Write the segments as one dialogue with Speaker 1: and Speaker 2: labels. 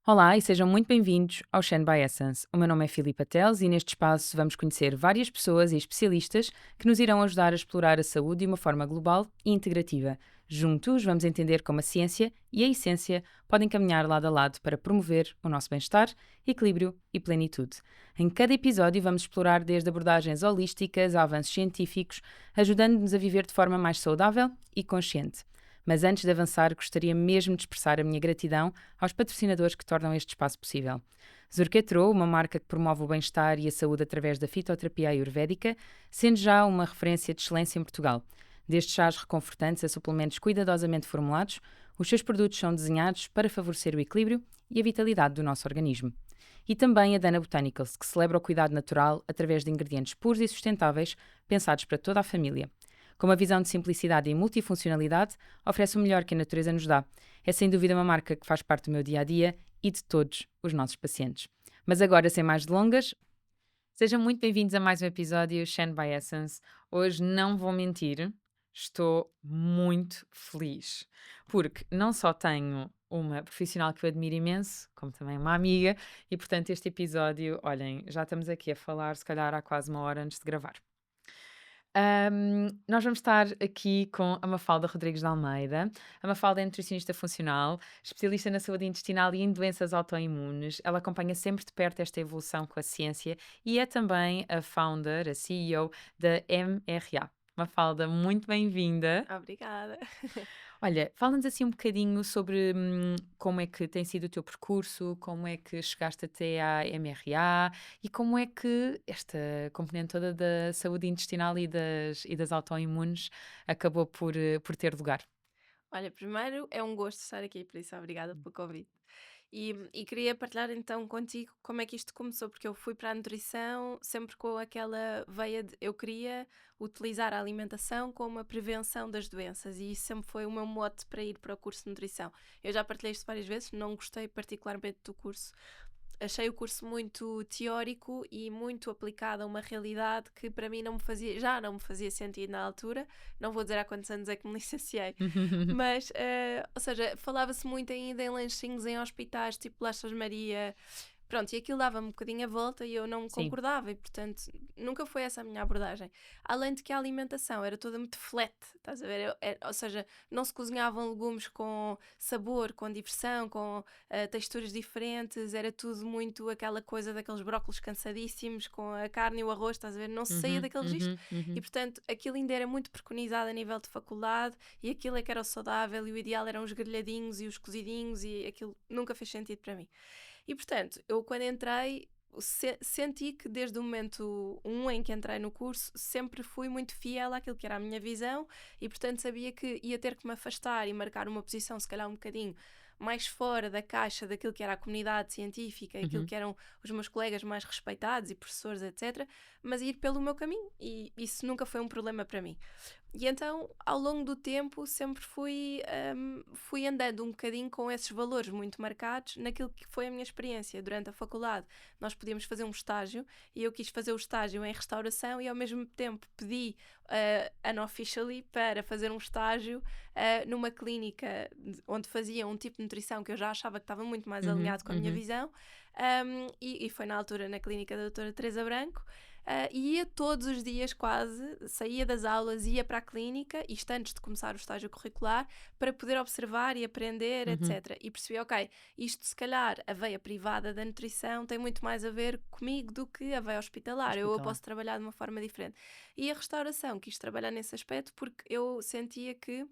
Speaker 1: Olá e sejam muito bem-vindos ao Shen by Essence. O meu nome é Filipa Teles e neste espaço vamos conhecer várias pessoas e especialistas que nos irão ajudar a explorar a saúde de uma forma global e integrativa. Juntos vamos entender como a ciência e a essência podem caminhar lado a lado para promover o nosso bem-estar, equilíbrio e plenitude. Em cada episódio vamos explorar desde abordagens holísticas a avanços científicos, ajudando-nos a viver de forma mais saudável e consciente. Mas antes de avançar, gostaria mesmo de expressar a minha gratidão aos patrocinadores que tornam este espaço possível. Zurketro, uma marca que promove o bem-estar e a saúde através da fitoterapia ayurvédica, sendo já uma referência de excelência em Portugal. Desde chás reconfortantes a suplementos cuidadosamente formulados, os seus produtos são desenhados para favorecer o equilíbrio e a vitalidade do nosso organismo. E também a Dana Botanicals, que celebra o cuidado natural através de ingredientes puros e sustentáveis, pensados para toda a família. Com uma visão de simplicidade e multifuncionalidade, oferece o melhor que a natureza nos dá. É sem dúvida uma marca que faz parte do meu dia-a-dia e de todos os nossos pacientes. Mas agora, sem mais delongas, sejam muito bem-vindos a mais um episódio Shen by Essence. Hoje não vou mentir, estou muito feliz, porque não só tenho uma profissional que eu admiro imenso, como também uma amiga, e portanto este episódio, olhem, já estamos aqui a falar se calhar há quase uma hora antes de gravar. Nós vamos estar aqui com a Mafalda Rodrigues de Almeida. A Mafalda é nutricionista funcional, especialista na saúde intestinal e em doenças autoimunes. Ela acompanha sempre de perto esta evolução com a ciência e é também a founder, a CEO da MRA. Mafalda, muito bem-vinda.
Speaker 2: Obrigada.
Speaker 1: Olha, fala-nos assim um bocadinho sobre como é que tem sido o teu percurso, como é que chegaste até à MRA e como é que esta componente toda da saúde intestinal e das autoimunes acabou por ter lugar.
Speaker 2: Olha, primeiro é um gosto estar aqui, por isso obrigada pelo convite. E queria partilhar então contigo como é que isto começou, porque eu fui para a nutrição sempre com aquela veia de eu queria utilizar a alimentação como a prevenção das doenças e isso sempre foi o meu mote para ir para o curso de nutrição. Eu já partilhei isto várias vezes, não gostei particularmente do curso. Achei o curso muito teórico e muito aplicado a uma realidade que para mim já não me fazia sentido na altura. Não vou dizer há quantos anos é que me licenciei, mas, ou seja, falava-se muito ainda em lanchinhos em hospitais, tipo Lascas Maria. Pronto, e aquilo dava-me um bocadinho a volta e eu não
Speaker 1: Sim.
Speaker 2: concordava e, portanto, nunca foi essa a minha abordagem. Além de que a alimentação era toda muito flat, estás a ver? Ou seja, não se cozinhavam legumes com sabor, com diversão, com texturas diferentes, era tudo muito aquela coisa daqueles brócolos cansadíssimos, com a carne e o arroz, estás a ver? Não se saía
Speaker 1: Uhum,
Speaker 2: daquele registro.
Speaker 1: uhum,
Speaker 2: E,
Speaker 1: uhum.
Speaker 2: portanto, aquilo ainda era muito preconizado a nível de faculdade e aquilo é que era o saudável e o ideal eram os grelhadinhos e os cozidinhos e aquilo nunca fez sentido para mim. E portanto, eu quando entrei, senti que desde o momento em que entrei no curso, sempre fui muito fiel àquilo que era a minha visão e portanto sabia que ia ter que me afastar e marcar uma posição se calhar um bocadinho mais fora da caixa daquilo que era a comunidade científica, aquilo
Speaker 1: Uhum.
Speaker 2: que eram os meus colegas mais respeitados e professores, etc., mas ir pelo meu caminho e isso nunca foi um problema para mim. E então, ao longo do tempo, sempre fui andando um bocadinho com esses valores muito marcados naquilo que foi a minha experiência. Durante a faculdade, nós podíamos fazer um estágio e eu quis fazer o estágio em restauração e, ao mesmo tempo, pedi unofficially para fazer um estágio numa clínica onde fazia um tipo de nutrição que eu já achava que estava muito mais
Speaker 1: Uhum,
Speaker 2: alinhado com a minha
Speaker 1: uhum.
Speaker 2: visão. E foi na altura na clínica da doutora Teresa Branco. E ia todos os dias quase, saía das aulas, ia para a clínica, isto antes de começar o estágio curricular, para poder observar e aprender,
Speaker 1: Uhum.
Speaker 2: etc. E percebi, ok, isto se calhar, a veia privada da nutrição tem muito mais a ver comigo do que a veia hospitalar. Eu
Speaker 1: Hospitalar.
Speaker 2: posso trabalhar de uma forma diferente. E a restauração, quis trabalhar nesse aspecto porque eu sentia que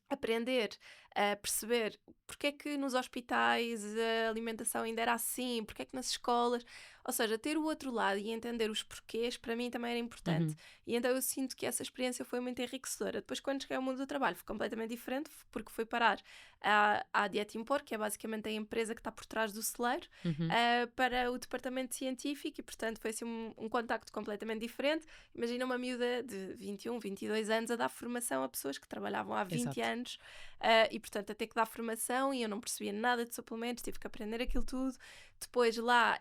Speaker 2: aprender a perceber porque é que nos hospitais a alimentação ainda era assim, porque é que nas escolas, ou seja, ter o outro lado e entender os porquês para mim também era importante.
Speaker 1: Uhum.
Speaker 2: E então eu sinto que essa experiência foi muito enriquecedora. Depois, quando cheguei ao mundo do trabalho, foi completamente diferente, porque fui parar à Dieta Impor, que é basicamente a empresa que está por trás do celeiro,
Speaker 1: Uhum.
Speaker 2: para o departamento científico e, portanto, foi assim um contacto completamente diferente. Imagina uma miúda de 21, 22 anos a dar formação a pessoas que trabalhavam há 20
Speaker 1: Exato.
Speaker 2: anos anos, e portanto a ter que dar formação e eu não percebia nada de suplementos, tive que aprender aquilo tudo. Depois lá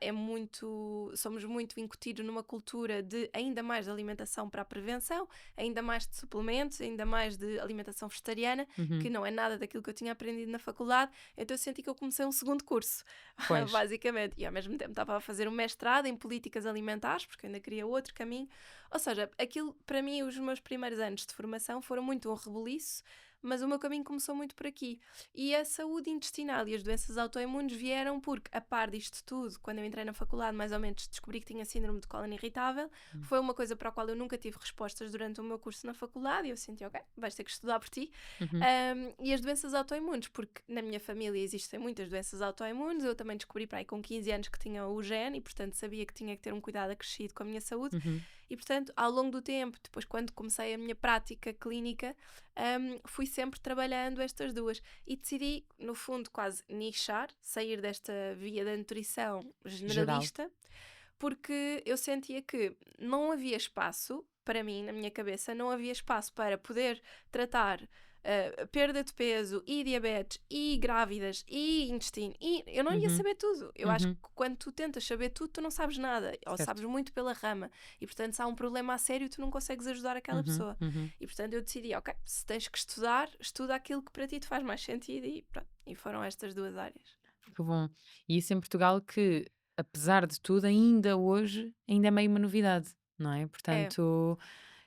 Speaker 2: somos muito incutidos numa cultura de ainda mais de alimentação para a prevenção, ainda mais de suplementos, ainda mais de alimentação vegetariana, que não é nada daquilo que eu tinha aprendido na faculdade. Então eu senti que eu comecei um segundo curso,
Speaker 1: Pois.
Speaker 2: basicamente. E ao mesmo tempo estava a fazer um mestrado em políticas alimentares, porque eu ainda queria outro caminho. Ou seja, aquilo, para mim, os meus primeiros anos de formação foram muito um rebuliço, mas o meu caminho começou muito por aqui. E a saúde intestinal e as doenças autoimunes vieram porque, a par disto tudo, quando eu entrei na faculdade, mais ou menos descobri que tinha síndrome de cólon irritável. Foi uma coisa para a qual eu nunca tive respostas durante o meu curso na faculdade e eu senti, ok, vais ter que estudar por ti. E as doenças autoimunes, porque na minha família existem muitas doenças autoimunes, eu também descobri para aí com 15 anos que tinha o gene e, portanto, sabia que tinha que ter um cuidado acrescido com a minha saúde. E, portanto, ao longo do tempo, depois quando comecei a minha prática clínica, fui sempre trabalhando estas duas e decidi, no fundo, quase nichar, sair desta via da nutrição generalista, porque eu sentia que não havia espaço, para mim, na minha cabeça, não havia espaço para poder tratar perda de peso e diabetes e grávidas e intestino e eu não ia saber tudo. Eu acho que quando tu tentas saber tudo, tu não sabes nada ou
Speaker 1: Certo.
Speaker 2: sabes muito pela rama e portanto se há um problema a sério tu não consegues ajudar aquela pessoa e portanto eu decidi, ok, se tens que estudar, estuda aquilo que para ti te faz mais sentido e pronto, e foram estas duas áreas.
Speaker 1: Que bom. E isso em Portugal que, apesar de tudo, ainda hoje, ainda é meio uma novidade, não é?
Speaker 2: É,
Speaker 1: Portanto, eu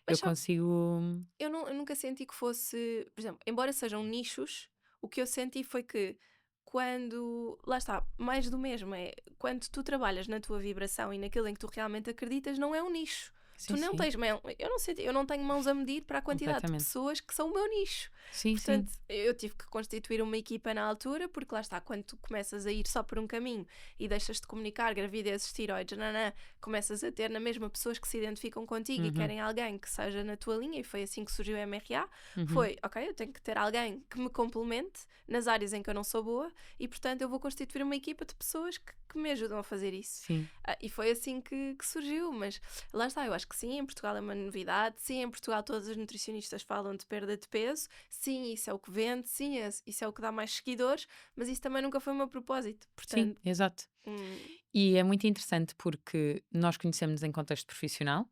Speaker 2: mas sabe,
Speaker 1: consigo...
Speaker 2: eu nunca senti que fosse, por exemplo, embora sejam nichos, o que eu senti foi que quando, lá está, mais do mesmo, é quando tu trabalhas na tua vibração e naquilo em que tu realmente acreditas, não é um nicho.
Speaker 1: Sim,
Speaker 2: Tu não
Speaker 1: sim,
Speaker 2: tens eu não tenho mãos a medir para a quantidade de
Speaker 1: completamente.
Speaker 2: pessoas que são o meu nicho.
Speaker 1: Sim, sim.
Speaker 2: Portanto, eu tive que constituir uma equipa na altura, porque lá está, quando tu começas a ir só por um caminho e deixas de comunicar gravidez, esteroides, nanã, começas a ter na mesma pessoas que se identificam contigo e querem alguém que seja na tua linha, e foi assim que surgiu o MRA. Foi, ok, eu tenho que ter alguém que me complemente nas áreas em que eu não sou boa e, portanto, eu vou constituir uma equipa de pessoas que me ajudam a fazer isso.
Speaker 1: Sim.
Speaker 2: E foi assim que surgiu, mas lá está, eu acho que sim, em Portugal é uma novidade, sim, em Portugal todas as nutricionistas falam de perda de peso, sim, isso é o que vende, sim, isso é o que dá mais seguidores, mas isso também nunca foi o meu propósito,
Speaker 1: Sim,
Speaker 2: portanto...
Speaker 1: exato.
Speaker 2: hum,
Speaker 1: E é muito interessante porque nós conhecemos em contexto profissional.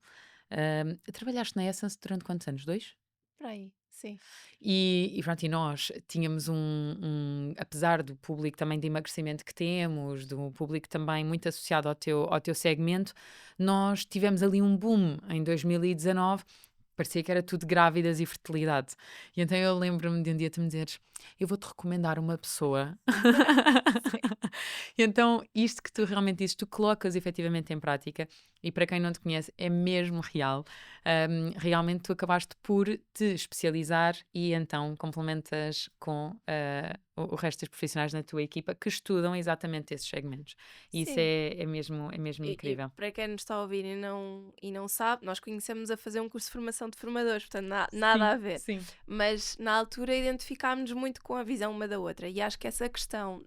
Speaker 1: Trabalhaste na Essence durante quantos anos? 2?
Speaker 2: por aí, sim.
Speaker 1: E pronto, e nós tínhamos apesar do público também de emagrecimento que temos, do público também muito associado ao teu segmento, nós tivemos ali um boom em 2019, parecia que era tudo grávidas e fertilidade. E então eu lembro-me de um dia tu me dizeres, eu vou-te recomendar uma pessoa.
Speaker 2: Sim,
Speaker 1: E então, isto que tu realmente dizes, tu colocas efetivamente em prática, e para quem não te conhece, é mesmo real. Realmente tu acabaste por te especializar e então complementas com o resto dos profissionais na tua equipa que estudam exatamente esses segmentos. E isso
Speaker 2: sim.
Speaker 1: é mesmo
Speaker 2: E
Speaker 1: incrível.
Speaker 2: para quem nos está a ouvir e não sabe, nós conhecemos a fazer um curso de formação de formadores, portanto, nada
Speaker 1: Sim,
Speaker 2: a ver.
Speaker 1: sim.
Speaker 2: Mas na altura identificámos-nos muito com a visão uma da outra. E acho que essa questão,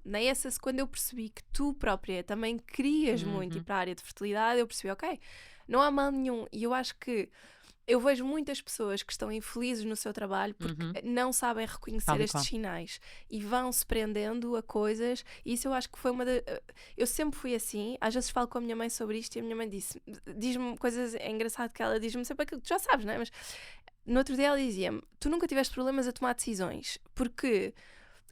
Speaker 2: quando eu percebi que tu própria também querias muito ir
Speaker 1: Uhum,
Speaker 2: para a área de fertilidade, eu percebi, ok, não há mal nenhum. E eu acho que eu vejo muitas pessoas que estão infelizes no seu trabalho porque
Speaker 1: uhum.
Speaker 2: não sabem reconhecer
Speaker 1: Tal e
Speaker 2: estes
Speaker 1: qual.
Speaker 2: sinais e vão se prendendo a coisas. E isso eu acho que foi uma da. Eu sempre fui assim. Às vezes falo com a minha mãe sobre isto e a minha mãe diz-me coisas. É engraçado que ela diz-me sempre aquilo que tu já sabes, não é? Mas no outro dia ela dizia-me: Tu nunca tiveste problemas a tomar decisões porque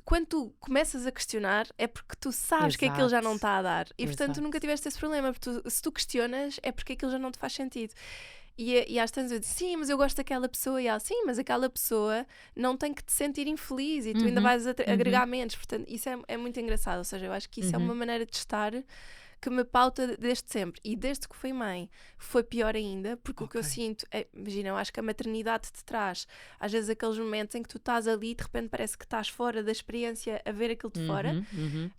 Speaker 2: quando tu começas a questionar é porque tu sabes que aquilo já não
Speaker 1: Exato,
Speaker 2: está a dar e portanto tu
Speaker 1: exato.
Speaker 2: nunca tiveste esse problema, porque se tu questionas é porque aquilo já não te faz sentido. E às tantas eu disse, sim, mas eu gosto daquela pessoa. E ela, sim, mas aquela pessoa não tem que te sentir infeliz e tu ainda
Speaker 1: Uhum,
Speaker 2: vais
Speaker 1: uhum,
Speaker 2: agregar menos. Portanto, isso é muito engraçado. Ou seja, eu acho que isso é uma
Speaker 1: uhum.
Speaker 2: maneira de estar que me pauta desde sempre. E desde que fui mãe foi pior ainda, porque o que
Speaker 1: Ok.
Speaker 2: eu sinto é, imagina, eu acho que a maternidade te traz às vezes aqueles momentos em que tu estás ali e de repente parece que estás fora da experiência a ver aquilo de fora.
Speaker 1: Uhum, uhum.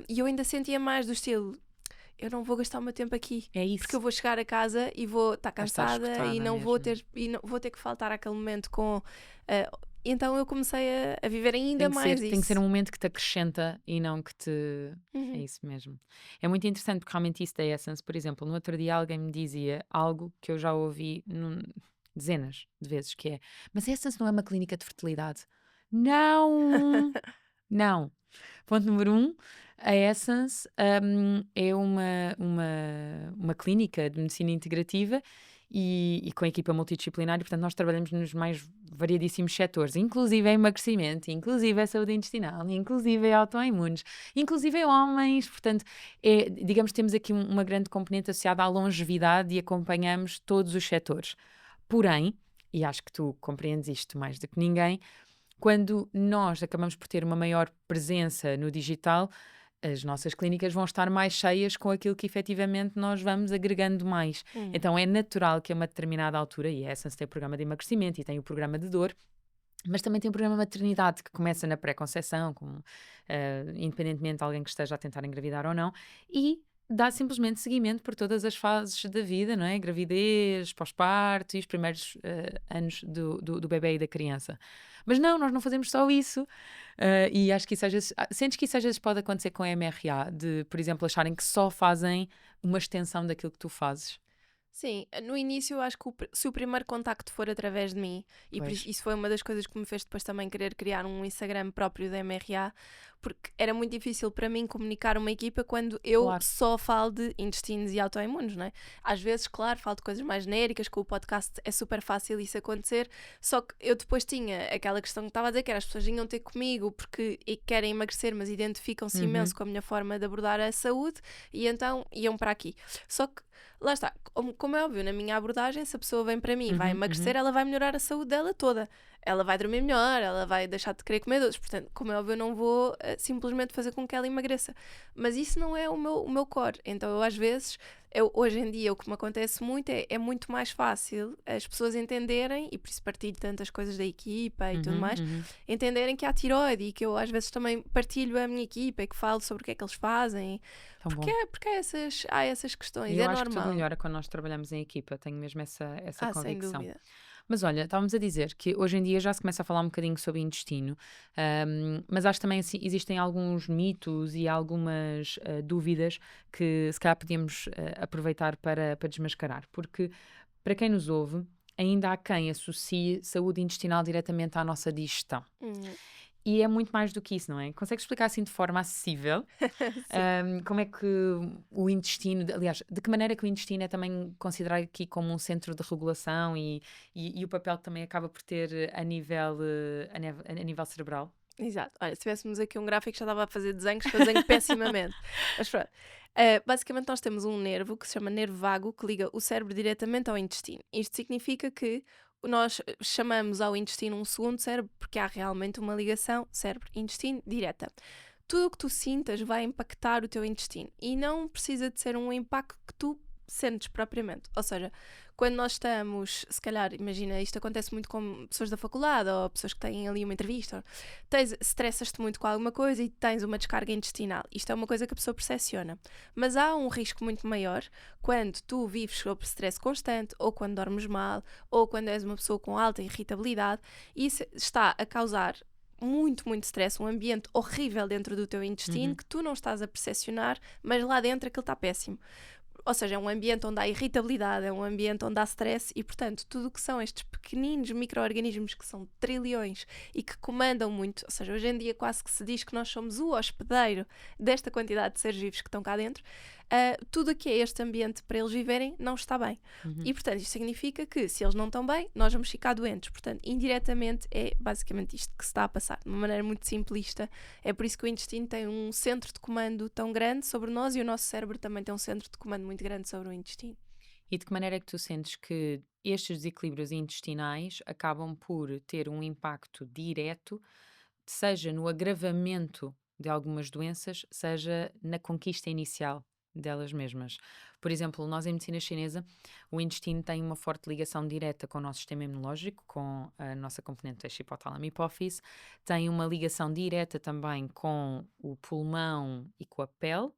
Speaker 2: E eu ainda sentia mais do estilo, eu não vou gastar o meu tempo aqui.
Speaker 1: É
Speaker 2: Porque eu
Speaker 1: isso.
Speaker 2: vou chegar a casa e vou estar
Speaker 1: Vai estar
Speaker 2: cansada e
Speaker 1: escutada
Speaker 2: não vou
Speaker 1: mesmo.
Speaker 2: ter, vou ter que faltar àquele momento com. Então eu comecei a viver ainda mais
Speaker 1: Tem que ser
Speaker 2: isso.
Speaker 1: um momento que te acrescenta e não que te. É
Speaker 2: Uhum.
Speaker 1: isso mesmo. É muito interessante porque realmente isso da Essence, por exemplo, no outro dia alguém me dizia algo que eu já ouvi dezenas de vezes, que é, mas a Essence não é uma clínica de fertilidade. Não! Não. Ponto número um, a Essence é uma clínica de medicina integrativa e com equipa multidisciplinar, e portanto nós trabalhamos nos mais variadíssimos setores, inclusive é emagrecimento, inclusive é saúde intestinal, inclusive é autoimunes, inclusive é homens, portanto, digamos que temos aqui uma grande componente associada à longevidade e acompanhamos todos os setores. Porém, e acho que tu compreendes isto mais do que ninguém, quando nós acabamos por ter uma maior presença no digital, as nossas clínicas vão estar mais cheias com aquilo que efetivamente nós vamos agregando mais.
Speaker 2: Hum.
Speaker 1: Então é natural que a uma determinada altura, e a Essence tem o programa de emagrecimento e tem o programa de dor, mas também tem o programa de maternidade que começa na pré-conceição, independentemente de alguém que esteja a tentar engravidar ou não, e dá simplesmente seguimento por todas as fases da vida, não é? Gravidez, pós-parto e os primeiros anos do bebê e da criança. Mas não, nós não fazemos só isso. E acho que isso às vezes, sentes que isso às vezes pode acontecer com a MRA, de, por exemplo, acharem que só fazem uma extensão daquilo que tu fazes.
Speaker 2: Sim, no início eu acho que se o primeiro contacto for através de mim, e por
Speaker 1: Pois,
Speaker 2: isso foi uma das coisas que me fez depois também querer criar um Instagram próprio da MRA, porque era muito difícil para mim comunicar uma equipa quando eu
Speaker 1: claro.
Speaker 2: só falo de intestinos e autoimunes, não é? Às vezes, claro, falo de coisas mais genéricas, com o podcast é super fácil isso acontecer, só que eu depois tinha aquela questão que estava a dizer, que era as pessoas vinham ter comigo porque querem emagrecer, mas identificam-se
Speaker 1: Uhum,
Speaker 2: imenso com a minha forma de abordar a saúde, e então iam para aqui. Só que lá está, como é óbvio, na minha abordagem, se a pessoa vem para mim e vai
Speaker 1: uhum,
Speaker 2: emagrecer,
Speaker 1: uhum.
Speaker 2: ela vai melhorar a saúde dela toda. Ela vai dormir melhor, ela vai deixar de querer comer doces. Portanto, como é óbvio, eu não vou simplesmente fazer com que ela emagreça. Mas isso não é o meu core. Então, eu às vezes, hoje em dia, o que me acontece muito é muito mais fácil as pessoas entenderem, e por isso partilho tantas coisas da equipa e tudo
Speaker 1: Uhum,
Speaker 2: mais,
Speaker 1: uhum.
Speaker 2: entenderem que há tiroide e que eu às vezes também partilho a minha equipa e que falo sobre o que é que eles fazem.
Speaker 1: Tão
Speaker 2: Porque,
Speaker 1: bom.
Speaker 2: porque há essas questões,
Speaker 1: E eu
Speaker 2: é
Speaker 1: acho que tudo
Speaker 2: normal.
Speaker 1: melhora quando nós trabalhamos em equipa, tenho mesmo essa
Speaker 2: Sem
Speaker 1: convicção.
Speaker 2: dúvida.
Speaker 1: Mas olha, estávamos a dizer que hoje em dia já se começa a falar um bocadinho sobre intestino, mas acho também assim, existem alguns mitos e algumas dúvidas que se calhar podíamos aproveitar para desmascarar, porque para quem nos ouve, ainda há quem associe saúde intestinal diretamente à nossa digestão.
Speaker 2: Uhum.
Speaker 1: E é muito mais do que isso, não é? Consegues explicar assim de forma acessível
Speaker 2: Sim.
Speaker 1: como é que o intestino, aliás, de que maneira que o intestino é também considerado aqui como um centro de regulação e o papel que também acaba por ter a nível cerebral?
Speaker 2: Exato. Olha, se tivéssemos aqui um gráfico já dava a fazer desenhos que eu desenho pessimamente. Mas pronto. Basicamente nós temos um nervo que se chama nervo vago que liga o cérebro diretamente ao intestino. Isto significa que nós chamamos ao intestino um segundo cérebro porque há realmente uma ligação cérebro-intestino direta. Tudo o que tu sintas vai impactar o teu intestino e não precisa de ser um impacto que tu sentes propriamente. Ou seja, quando nós estamos, se calhar, imagina, isto acontece muito com pessoas da faculdade ou pessoas que têm ali uma entrevista, estressas-te muito com alguma coisa e tens uma descarga intestinal. Isto é uma coisa que a pessoa percepciona. Mas há um risco muito maior quando tu vives sob stress constante, ou quando dormes mal, ou quando és uma pessoa com alta irritabilidade, e isso está a causar muito, muito stress, um ambiente horrível dentro do teu intestino
Speaker 1: Uhum.
Speaker 2: que tu não estás a percepcionar, mas lá dentro aquilo está péssimo. Ou seja, é um ambiente onde há irritabilidade, é um ambiente onde há stress e, portanto, tudo o que são estes pequeninos micro-organismos que são trilhões e que comandam muito, ou seja, hoje em dia quase que se diz que nós somos o hospedeiro desta quantidade de seres vivos que estão cá dentro, tudo o que é este ambiente para eles viverem não está bem.
Speaker 1: Uhum.
Speaker 2: E, portanto, isto significa que se eles não estão bem, nós vamos ficar doentes. Portanto, indiretamente é basicamente isto que se está a passar, de uma maneira muito simplista. É por isso que o intestino tem um centro de comando tão grande sobre nós e o nosso cérebro também tem um centro de comando muito grande sobre o intestino.
Speaker 1: E de que maneira é que tu sentes que estes desequilíbrios intestinais acabam por ter um impacto direto, seja no agravamento de algumas doenças, seja na conquista inicial delas mesmas? Por exemplo, nós em medicina chinesa, o intestino tem uma forte ligação direta com o nosso sistema imunológico, com a nossa componente eixo hipotálamo e hipófise, tem uma ligação direta também com o pulmão e com a pele.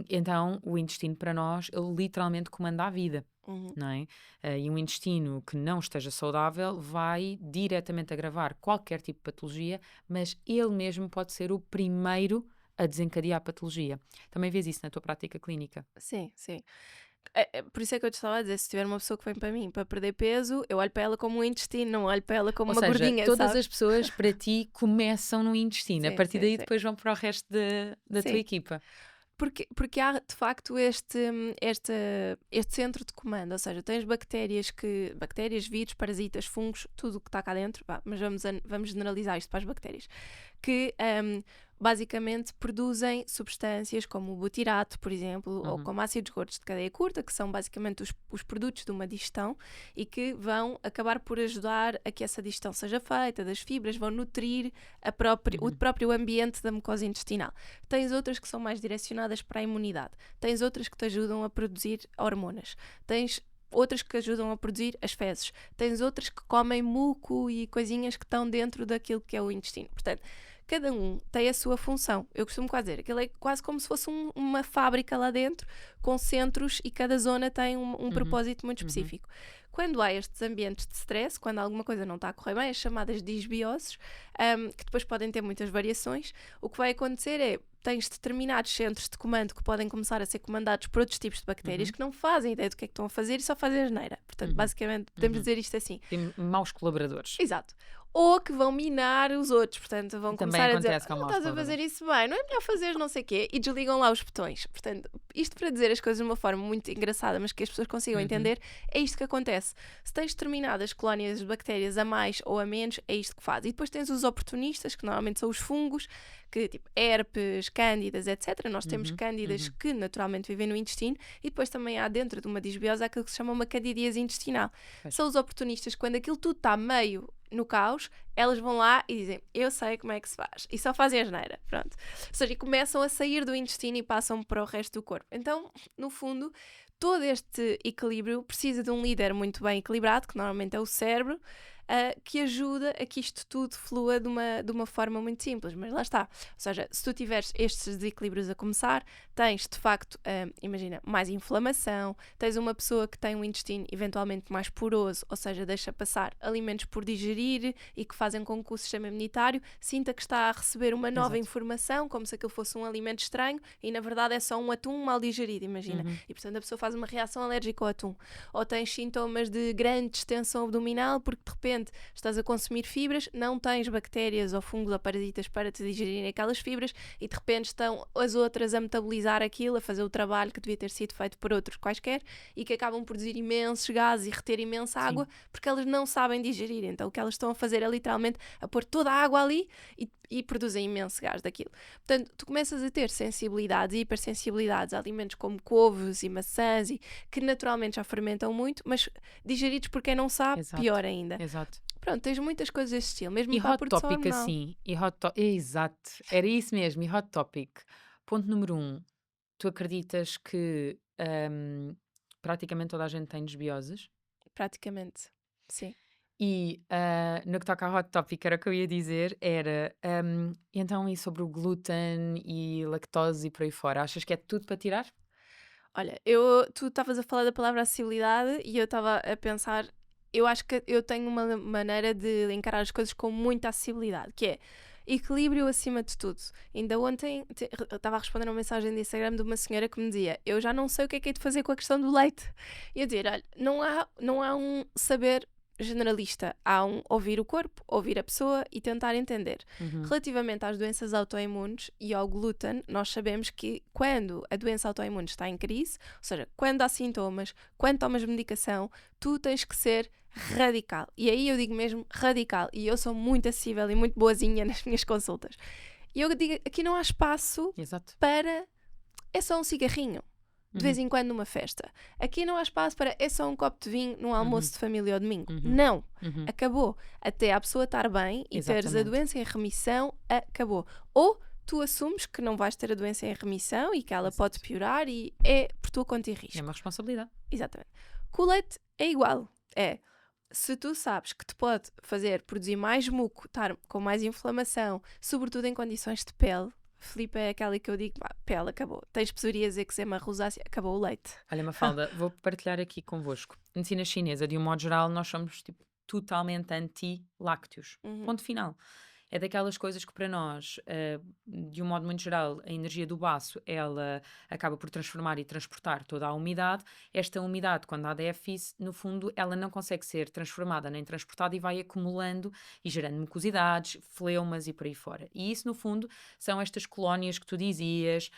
Speaker 1: Então, o intestino para nós, ele literalmente comanda a vida,
Speaker 2: Uhum.
Speaker 1: não é? E um intestino que não esteja saudável vai diretamente agravar qualquer tipo de patologia, mas ele mesmo pode ser o primeiro a desencadear a patologia. Também vês isso na tua prática clínica?
Speaker 2: Sim, sim. Por isso é que eu te estava a dizer, se tiver uma pessoa que vem para mim para perder peso, eu olho para ela como um intestino, não olho para ela como
Speaker 1: Ou
Speaker 2: uma
Speaker 1: seja,
Speaker 2: gordinha,
Speaker 1: todas
Speaker 2: sabes?
Speaker 1: as pessoas para ti começam no intestino, a
Speaker 2: Sim,
Speaker 1: partir
Speaker 2: sim,
Speaker 1: daí
Speaker 2: sim.
Speaker 1: depois vão para o resto da tua
Speaker 2: Sim.
Speaker 1: equipa.
Speaker 2: Porque há de facto este centro de comando, ou seja, tens bactérias, vírus, parasitas, fungos, tudo o que está cá dentro, mas vamos generalizar isto para as bactérias, que basicamente produzem substâncias como o butirato, por exemplo, ou como ácidos gordos de cadeia curta, que são basicamente os produtos de uma digestão e que vão acabar por ajudar a que essa digestão seja feita, das fibras, vão nutrir o próprio ambiente da mucosa intestinal. Tens outras que são mais direcionadas para a imunidade, tens outras que te ajudam a produzir hormonas, tens outras que ajudam a produzir as fezes, tens outras que comem muco e coisinhas que estão dentro daquilo que é o intestino. Portanto, cada um tem a sua função. Eu costumo quase dizer, aquilo é quase como se fosse uma fábrica lá dentro, com centros, e cada zona tem um propósito muito específico. Quando há estes ambientes de stress, quando alguma coisa não está a correr bem, as chamadas disbioses, que depois podem ter muitas variações, o que vai acontecer é, tens determinados centros de comando que podem começar a ser comandados por outros tipos de bactérias que não fazem ideia do que é que estão a fazer e só fazem asneira. Portanto, basicamente, podemos dizer isto assim.
Speaker 1: Tem maus colaboradores.
Speaker 2: Exato. Ou que vão minar os outros, portanto, vão
Speaker 1: Também
Speaker 2: começar a dizer,
Speaker 1: acontece com
Speaker 2: não
Speaker 1: maus
Speaker 2: estás a fazer
Speaker 1: colaboradores.
Speaker 2: isso bem, não é melhor fazer não sei o quê, e desligam lá os botões. Portanto, isto para dizer as coisas de uma forma muito engraçada, mas que as pessoas consigam entender, é isto que acontece. Se tens determinadas colónias de bactérias a mais ou a menos, é isto que faz. E depois tens os oportunistas, que normalmente são os fungos, que tipo herpes, cândidas, etc. Nós temos cândidas que naturalmente vivem no intestino, e depois também há dentro de uma disbiose aquilo que se chama uma candidíase intestinal. São os oportunistas, quando aquilo tudo está meio no caos, elas vão lá e dizem, eu sei como é que se faz, e só fazem a asneira, pronto. Ou seja, e começam a sair do intestino e passam para o resto do corpo. Então, no fundo, todo este equilíbrio precisa de um líder muito bem equilibrado, que normalmente é o cérebro, que ajuda a que isto tudo flua de uma forma muito simples. Mas lá está. Ou seja, se tu tiveres estes desequilíbrios a começar, tens de facto, imagina, mais inflamação, tens uma pessoa que tem um intestino eventualmente mais poroso, ou seja, deixa passar alimentos por digerir e que fazem com que o sistema imunitário sinta que está a receber uma nova informação, como se aquilo fosse um alimento estranho, e na verdade é só um atum mal digerido, imagina. E portanto a pessoa faz uma reação alérgica ao atum. Ou tens sintomas de grande distensão abdominal porque de repente estás a consumir fibras, não tens bactérias ou fungos ou parasitas para te digerirem aquelas fibras, e de repente estão as outras a metabolizar aquilo, a fazer o trabalho que devia ter sido feito por outros quaisquer, e que acabam por produzir imensos gases e reter imensa água, porque elas não sabem digerir. Então o que elas estão a fazer é literalmente a pôr toda a água ali e produzem imenso gás daquilo. Portanto, tu começas a ter sensibilidades e hipersensibilidades a alimentos como couves e maçãs, que naturalmente já fermentam muito, mas digeridos por quem não sabe, pior ainda.
Speaker 1: Exato.
Speaker 2: Pronto, tens muitas coisas desse estilo, mesmo
Speaker 1: E
Speaker 2: para a
Speaker 1: hot
Speaker 2: produção
Speaker 1: topic
Speaker 2: hormonal.
Speaker 1: assim, exato, era isso mesmo, e hot topic. Ponto número 1, tu acreditas que praticamente toda a gente tem desbioses?
Speaker 2: Praticamente, sim.
Speaker 1: E no que toca a hot topic, era o que eu ia dizer, era então e sobre o glúten e lactose e por aí fora, achas que é tudo para tirar?
Speaker 2: Olha, tu estavas a falar da palavra acessibilidade e eu estava a pensar, eu acho que eu tenho uma maneira de encarar as coisas com muita acessibilidade, que é equilíbrio acima de tudo. Ainda ontem estava a responder uma mensagem de Instagram de uma senhora que me dizia, eu já não sei o que é de fazer com a questão do leite. E eu dizer, olha, não há um saber generalista, há um ouvir o corpo, ouvir a pessoa e tentar entender. Relativamente às doenças autoimunes e ao glúten, nós sabemos que quando a doença autoimune está em crise, ou seja, quando há sintomas, quando tomas medicação, tu tens que ser radical. E aí eu digo mesmo radical. E eu sou muito acessível e muito boazinha nas minhas consultas. E eu digo, aqui não há espaço para... É só um cigarrinho. De vez em quando numa festa. Aqui não há espaço para é só um copo de vinho num almoço de família ou domingo. Não. Acabou. Até a pessoa estar bem e teres a doença em remissão, acabou. Ou tu assumes que não vais ter a doença em remissão e que ela pode piorar e é por tua conta e risco.
Speaker 1: É uma responsabilidade.
Speaker 2: Exatamente. Com o leite é igual. Se tu sabes que te pode fazer produzir mais muco, estar com mais inflamação, sobretudo em condições de pele, Filipe é aquela que eu digo, pele, acabou. Tens psoríase, eczema, rosácea, acabou o leite.
Speaker 1: Olha, Mafalda, vou partilhar aqui convosco. Na medicina chinesa, de um modo geral, nós somos totalmente anti-lácteos. Ponto final. É daquelas coisas que para nós, de um modo muito geral, a energia do baço, ela acaba por transformar e transportar toda a umidade. Esta umidade, quando há déficit, no fundo, ela não consegue ser transformada nem transportada e vai acumulando e gerando mucosidades, fleumas e por aí fora. E isso, no fundo, são estas colónias que tu dizias,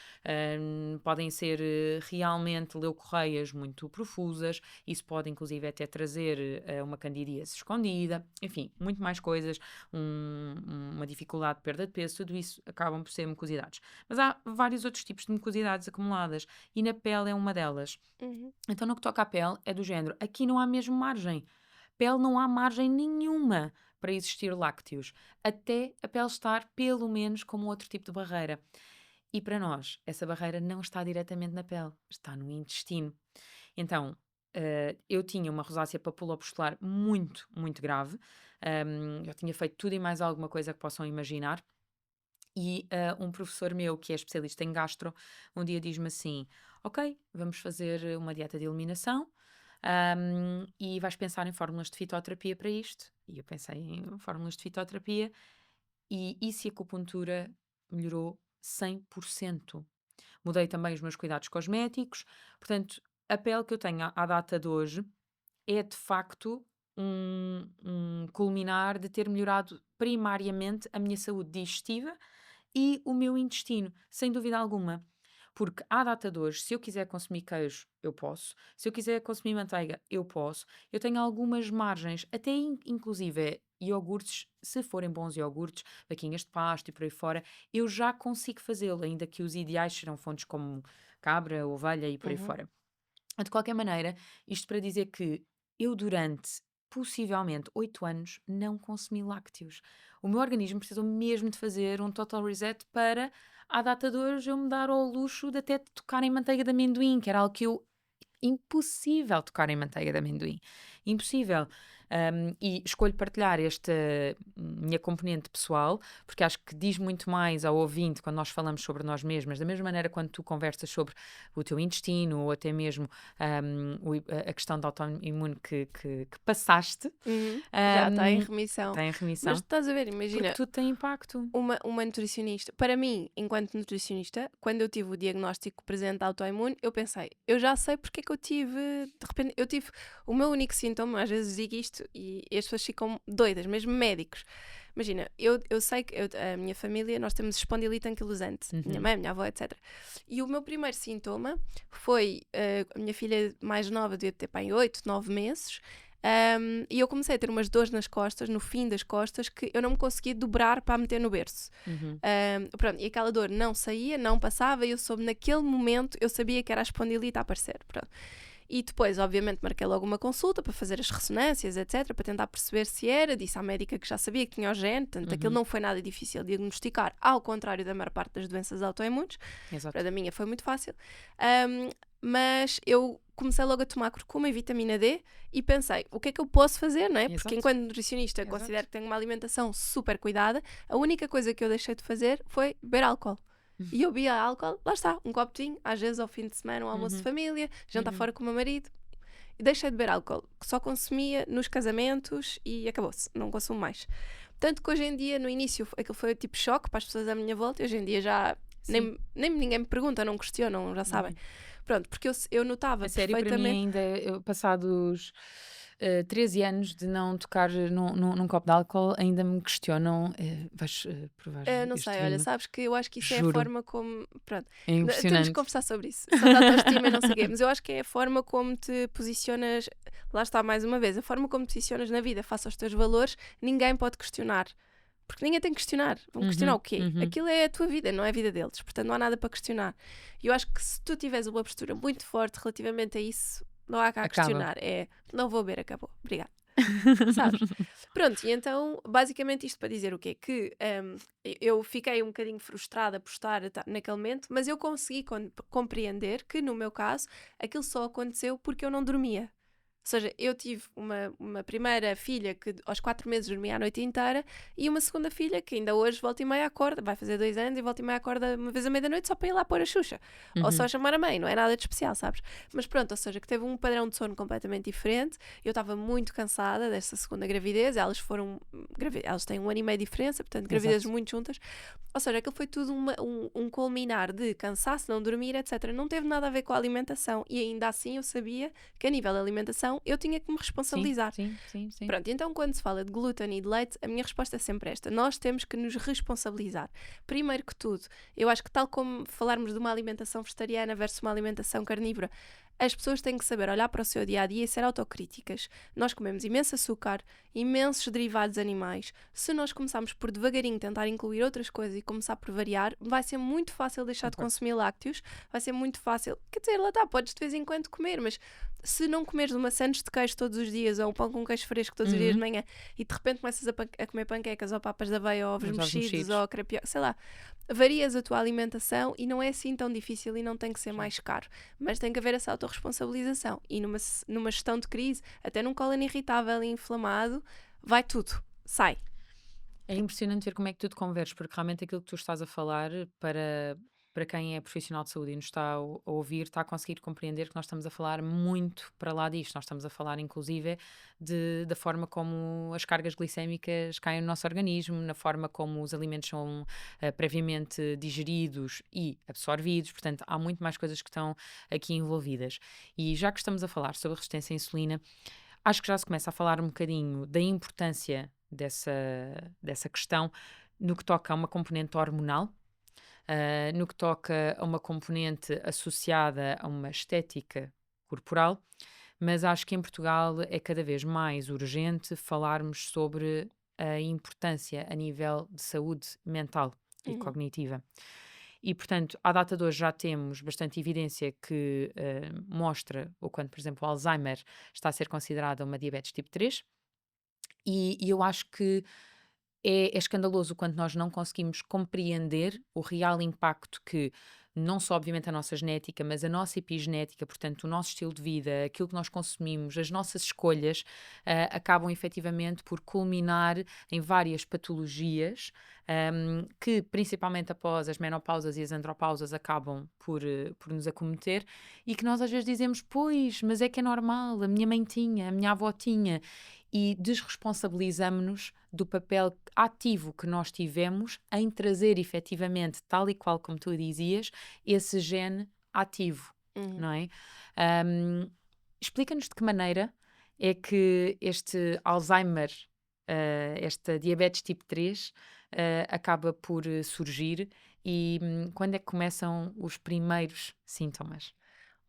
Speaker 1: podem ser realmente leucorreias muito profusas, isso pode inclusive até trazer uma candidíase escondida, enfim, muito mais coisas, uma dificuldade de perda de peso, tudo isso acabam por ser mucosidades. Mas há vários outros tipos de mucosidades acumuladas e na pele é uma delas.
Speaker 2: Uhum.
Speaker 1: Então, no que toca à pele, é do género, aqui não há mesmo margem. Pele não há margem nenhuma para existir lácteos, até a pele estar pelo menos como outro tipo de barreira. E para nós, essa barreira não está diretamente na pele, está no intestino. Então, eu tinha uma rosácea papulopustular muito, muito grave. Eu tinha feito tudo e mais alguma coisa que possam imaginar. E um professor meu, que é especialista em gastro, um dia diz-me assim: Ok, vamos fazer uma dieta de eliminação e vais pensar em fórmulas de fitoterapia para isto. E eu pensei em fórmulas de fitoterapia e a acupuntura melhorou 100%. Mudei também os meus cuidados cosméticos. Portanto, a pele que eu tenho à data de hoje é de facto um culminar de ter melhorado primariamente a minha saúde digestiva e o meu intestino, sem dúvida alguma. Porque à data de hoje, se eu quiser consumir queijo, eu posso. Se eu quiser consumir manteiga, eu posso. Eu tenho algumas margens, até inclusive iogurtes, se forem bons iogurtes, vaquinhas de pasto e por aí fora, eu já consigo fazê-lo, ainda que os ideais serão fontes como cabra, ovelha e por aí
Speaker 2: Uhum.
Speaker 1: fora. De qualquer maneira, isto para dizer que eu durante possivelmente 8 anos não consumi lácteos. O meu organismo precisou mesmo de fazer um total reset para, à data de hoje, eu me dar ao luxo de até tocar em manteiga de amendoim, que era algo que eu impossível tocar em manteiga de amendoim. Impossível. E escolho partilhar esta minha componente pessoal, porque acho que diz muito mais ao ouvinte quando nós falamos sobre nós mesmas, da mesma maneira quando tu conversas sobre o teu intestino ou até mesmo a questão da autoimune que passaste,
Speaker 2: Uhum. Já está em
Speaker 1: um,
Speaker 2: remissão.
Speaker 1: tem
Speaker 2: Mas
Speaker 1: remissão,
Speaker 2: estás a ver,
Speaker 1: porque
Speaker 2: imagina,
Speaker 1: tudo tem impacto.
Speaker 2: uma nutricionista, para mim, enquanto nutricionista, quando eu tive o diagnóstico presente de autoimune, eu pensei, eu já sei porque é que eu tive, de repente, eu tive o meu único sintoma, às vezes digo isto e as pessoas ficam doidas, mesmo médicos. Imagina, eu sei que a minha família, nós temos espondilite anquilosante, minha mãe, minha avó, etc. E o meu primeiro sintoma foi, a minha filha mais nova devia ter pai 8, 9 meses, e eu comecei a ter umas dores nas costas, no fim das costas, que eu não me conseguia dobrar para a meter no berço. Pronto, e aquela dor não saía, não passava, e eu soube naquele momento, eu sabia que era a espondilite a aparecer. Pronto. E depois, obviamente, marquei logo uma consulta para fazer as ressonâncias, etc., para tentar perceber se era. Disse à médica que já sabia que tinha o gene, portanto, aquilo não foi nada difícil de diagnosticar, ao contrário da maior parte das doenças autoimunes.
Speaker 1: Exato.
Speaker 2: Para a minha foi muito fácil. Mas eu comecei logo a tomar curcuma e vitamina D e pensei, o que é que eu posso fazer, não é? Porque
Speaker 1: Exato.
Speaker 2: enquanto nutricionista
Speaker 1: Exato.
Speaker 2: considero que tenho uma alimentação super cuidada, a única coisa que eu deixei de fazer foi beber álcool. E eu bebia álcool, lá está, um copozinho, às vezes ao fim de semana, um almoço de família, jantar fora com o meu marido. E deixei de beber álcool, que só consumia nos casamentos e acabou-se, não consumo mais. Tanto que hoje em dia, no início, aquilo foi tipo choque para as pessoas à minha volta, e hoje em dia já nem ninguém me pergunta, não questionam, já sabem. Pronto, porque eu notava
Speaker 1: A sério, para mim
Speaker 2: perfeitamente.
Speaker 1: ainda, passados 13 anos de não tocar num copo de álcool, ainda me questionam, vais provar
Speaker 2: Não
Speaker 1: este
Speaker 2: sei, olha,
Speaker 1: vinho?
Speaker 2: sabes que eu acho que isso é a
Speaker 1: Juro,
Speaker 2: forma como. Pronto,
Speaker 1: é
Speaker 2: temos que
Speaker 1: impressionante.
Speaker 2: conversar sobre isso, sobre a autoestima e não sei o quê, mas eu acho que é a forma como te posicionas. Lá está, mais uma vez, a forma como te posicionas na vida, face aos teus valores, ninguém pode questionar. Porque ninguém tem que questionar. Vão questionar o quê? Aquilo é a tua vida, não é a vida deles. Portanto, não há nada para questionar. E eu acho que se tu tiveres uma postura muito forte relativamente a isso, não há cá a
Speaker 1: Acaba.
Speaker 2: questionar. É, não vou beber, acabou. Obrigada. Sabes? Pronto, e então, basicamente isto para dizer o quê? Que eu fiquei um bocadinho frustrada por estar naquele momento, mas eu consegui compreender que, no meu caso, aquilo só aconteceu porque eu não dormia. seja, eu tive uma primeira filha que aos 4 meses dormia a noite inteira e uma segunda filha que ainda hoje volta e meia acorda, vai fazer 2 anos e volta e meia acorda uma vez à meia-noite só para ir lá pôr a Xuxa. Ou só chamar a mãe, não é nada de especial, sabes? Mas pronto, ou seja, que teve um padrão de sono completamente diferente. Eu estava muito cansada dessa segunda gravidez, elas têm 1 ano e meio de diferença, portanto gravidezes muito juntas. Ou seja, aquilo foi tudo um culminar de cansaço, não dormir, etc. Não teve nada a ver com a alimentação e ainda assim eu sabia que a nível da alimentação eu tinha que me responsabilizar.
Speaker 1: Sim.
Speaker 2: Pronto, então quando se fala de glúten e de leite, a minha resposta é sempre esta: nós temos que nos responsabilizar. Primeiro que tudo, eu acho que tal como falarmos de uma alimentação vegetariana versus uma alimentação carnívora, as pessoas têm que saber olhar para o seu dia-a-dia e ser autocríticas. Nós comemos imenso açúcar, imensos derivados animais. Se nós começarmos por devagarinho tentar incluir outras coisas e começar por variar, vai ser muito fácil deixar de consumir lácteos, vai ser muito fácil, quer dizer, lá está, podes de vez em quando comer, mas se não comeres uma sandes de queijo todos os dias ou um pão com queijo fresco todos os dias de manhã e de repente começas a comer panquecas ou papas de aveia ou ovos mexidos ou crepioca, sei lá, varias a tua alimentação e não é assim tão difícil e não tem que ser mais caro, mas tem que haver essa autorresponsabilização e numa gestão de crise, até num cólon irritável e inflamado, vai tudo, sai.
Speaker 1: É impressionante ver como é que tu te converges, porque realmente aquilo que tu estás a falar, para quem é profissional de saúde e nos está a ouvir, está a conseguir compreender que nós estamos a falar muito para lá disto. Nós estamos a falar, inclusive, da forma como as cargas glicémicas caem no nosso organismo, na forma como os alimentos são previamente digeridos e absorvidos. Portanto, há muito mais coisas que estão aqui envolvidas. E já que estamos a falar sobre a resistência à insulina, acho que já se começa a falar um bocadinho da importância dessa questão no que toca a uma componente hormonal, no que toca a uma componente associada a uma estética corporal, mas acho que em Portugal é cada vez mais urgente falarmos sobre a importância a nível de saúde mental e cognitiva. E, portanto, à data de hoje já temos bastante evidência que mostra o quanto, por exemplo, o Alzheimer está a ser considerada uma diabetes tipo 3. E eu acho que é escandaloso o quanto nós não conseguimos compreender o real impacto que não só obviamente a nossa genética, mas a nossa epigenética, portanto o nosso estilo de vida, aquilo que nós consumimos, as nossas escolhas, acabam efetivamente por culminar em várias patologias que principalmente após as menopausas e as andropausas acabam por nos acometer e que nós às vezes dizemos, pois, mas é que é normal, a minha mãe tinha, a minha avó tinha, e desresponsabilizamos-nos do papel ativo que nós tivemos em trazer efetivamente, tal e qual como tu dizias, esse gene ativo, não é? Explica-nos de que maneira é que este Alzheimer, esta diabetes tipo 3, acaba por surgir e quando é que começam os primeiros sintomas?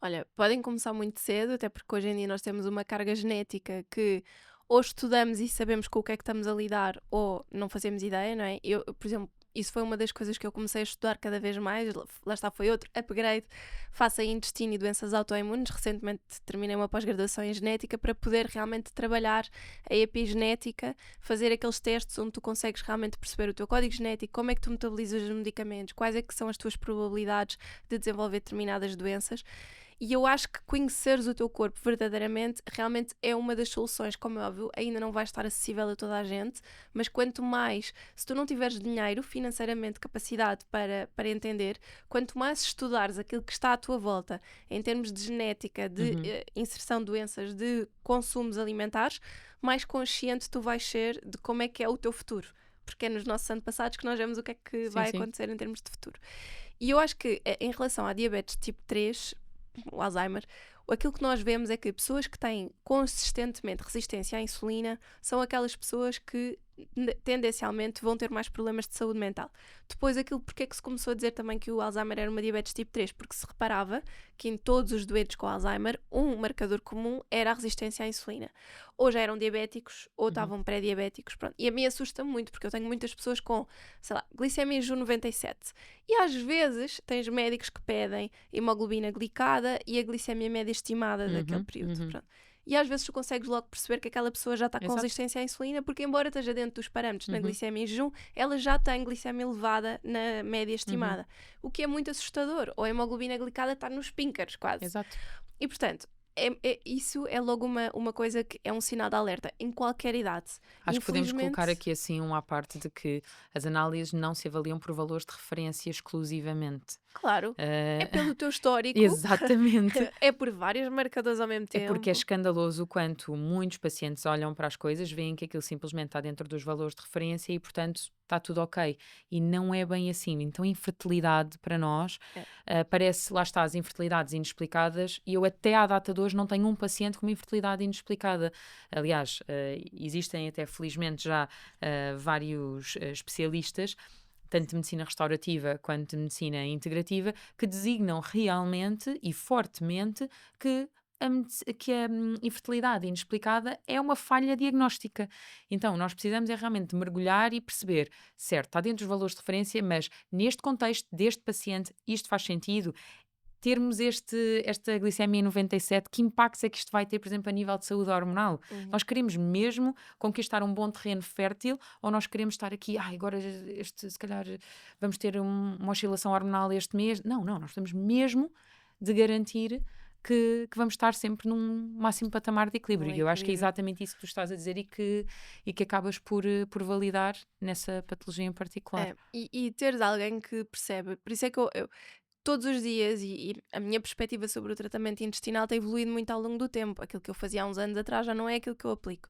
Speaker 2: Olha, podem começar muito cedo, até porque hoje em dia nós temos uma carga genética que ou estudamos e sabemos com o que é que estamos a lidar ou não fazemos ideia, não é? Eu, por exemplo, isso foi uma das coisas que eu comecei a estudar cada vez mais, lá está, foi outro upgrade face a intestino e doenças autoimunes. Recentemente terminei uma pós-graduação em genética para poder realmente trabalhar a epigenética, fazer aqueles testes onde tu consegues realmente perceber o teu código genético, como é que tu metabolizas os medicamentos, quais é que são as tuas probabilidades de desenvolver determinadas doenças. E eu acho que conheceres o teu corpo verdadeiramente realmente é uma das soluções. Como é óbvio, ainda não vai estar acessível a toda a gente, mas quanto mais, se tu não tiveres dinheiro, financeiramente, capacidade para entender, quanto mais estudares aquilo que está à tua volta, em termos de genética, de inserção de doenças, de consumos alimentares, mais consciente tu vais ser de como é que é o teu futuro. Porque é nos nossos antepassados que nós vemos o que é que vai acontecer em termos de futuro. E eu acho que, em relação à diabetes tipo 3, o Alzheimer, aquilo que nós vemos é que pessoas que têm consistentemente resistência à insulina são aquelas pessoas que tendencialmente vão ter mais problemas de saúde mental. Depois, porque é que se começou a dizer também que o Alzheimer era uma diabetes tipo 3? Porque se reparava que em todos os doentes com Alzheimer, um marcador comum era a resistência à insulina. Ou já eram diabéticos, ou estavam pré-diabéticos, pronto. E a mim assusta-me muito, porque eu tenho muitas pessoas com, sei lá, glicemia Ju 97. E às vezes tens médicos que pedem hemoglobina glicada e a glicemia média estimada daquele período, pronto. E às vezes tu consegues logo perceber que aquela pessoa já está com resistência à insulina, porque embora esteja dentro dos parâmetros na glicemia em jejum, ela já tem glicemia elevada na média estimada. O que é muito assustador. Ou a hemoglobina glicada está nos píncaros, quase.
Speaker 1: Exato.
Speaker 2: E portanto, isso é logo uma coisa que é um sinal de alerta em qualquer idade.
Speaker 1: Acho que podemos colocar
Speaker 2: Infelizmente,
Speaker 1: aqui assim à parte de que as análises não se avaliam por valores de referência exclusivamente.
Speaker 2: claro, é
Speaker 1: Ah,
Speaker 2: pelo teu histórico,
Speaker 1: exatamente.
Speaker 2: é por vários marcadores ao mesmo
Speaker 1: É porque é
Speaker 2: tempo.
Speaker 1: escandaloso o quanto muitos pacientes olham para as coisas, veem que aquilo simplesmente está dentro dos valores de referência e, portanto, está tudo ok. E não é bem assim. Então, a infertilidade para nós
Speaker 2: É,
Speaker 1: parece, lá está, as infertilidades inexplicadas, e eu até à data de hoje não tenho um paciente com uma infertilidade inexplicada. Aliás, existem até felizmente já vários especialistas tanto de medicina restaurativa quanto de medicina integrativa, que designam realmente e fortemente que que a infertilidade inexplicada é uma falha diagnóstica. Então, nós precisamos é realmente de mergulhar e perceber, certo, está dentro dos valores de referência, mas neste contexto deste paciente, isto faz sentido? Termos esta glicemia 97, que impactos é que isto vai ter, por exemplo, a nível de saúde hormonal?
Speaker 2: uhum.
Speaker 1: Nós queremos mesmo conquistar um bom terreno fértil ou nós queremos estar aqui, agora se calhar vamos ter uma oscilação hormonal este mês? Não, não, nós temos mesmo de garantir que vamos estar sempre num máximo patamar de equilíbrio.
Speaker 2: Um
Speaker 1: E eu acho que é
Speaker 2: equilíbrio.
Speaker 1: exatamente isso que tu estás a dizer e que acabas por validar nessa patologia em particular.
Speaker 2: É, e teres alguém que percebe, por isso é que eu todos os dias, e a minha perspectiva sobre o tratamento intestinal tem evoluído muito ao longo do tempo. Aquilo que eu fazia há uns anos atrás já não é aquilo que eu aplico.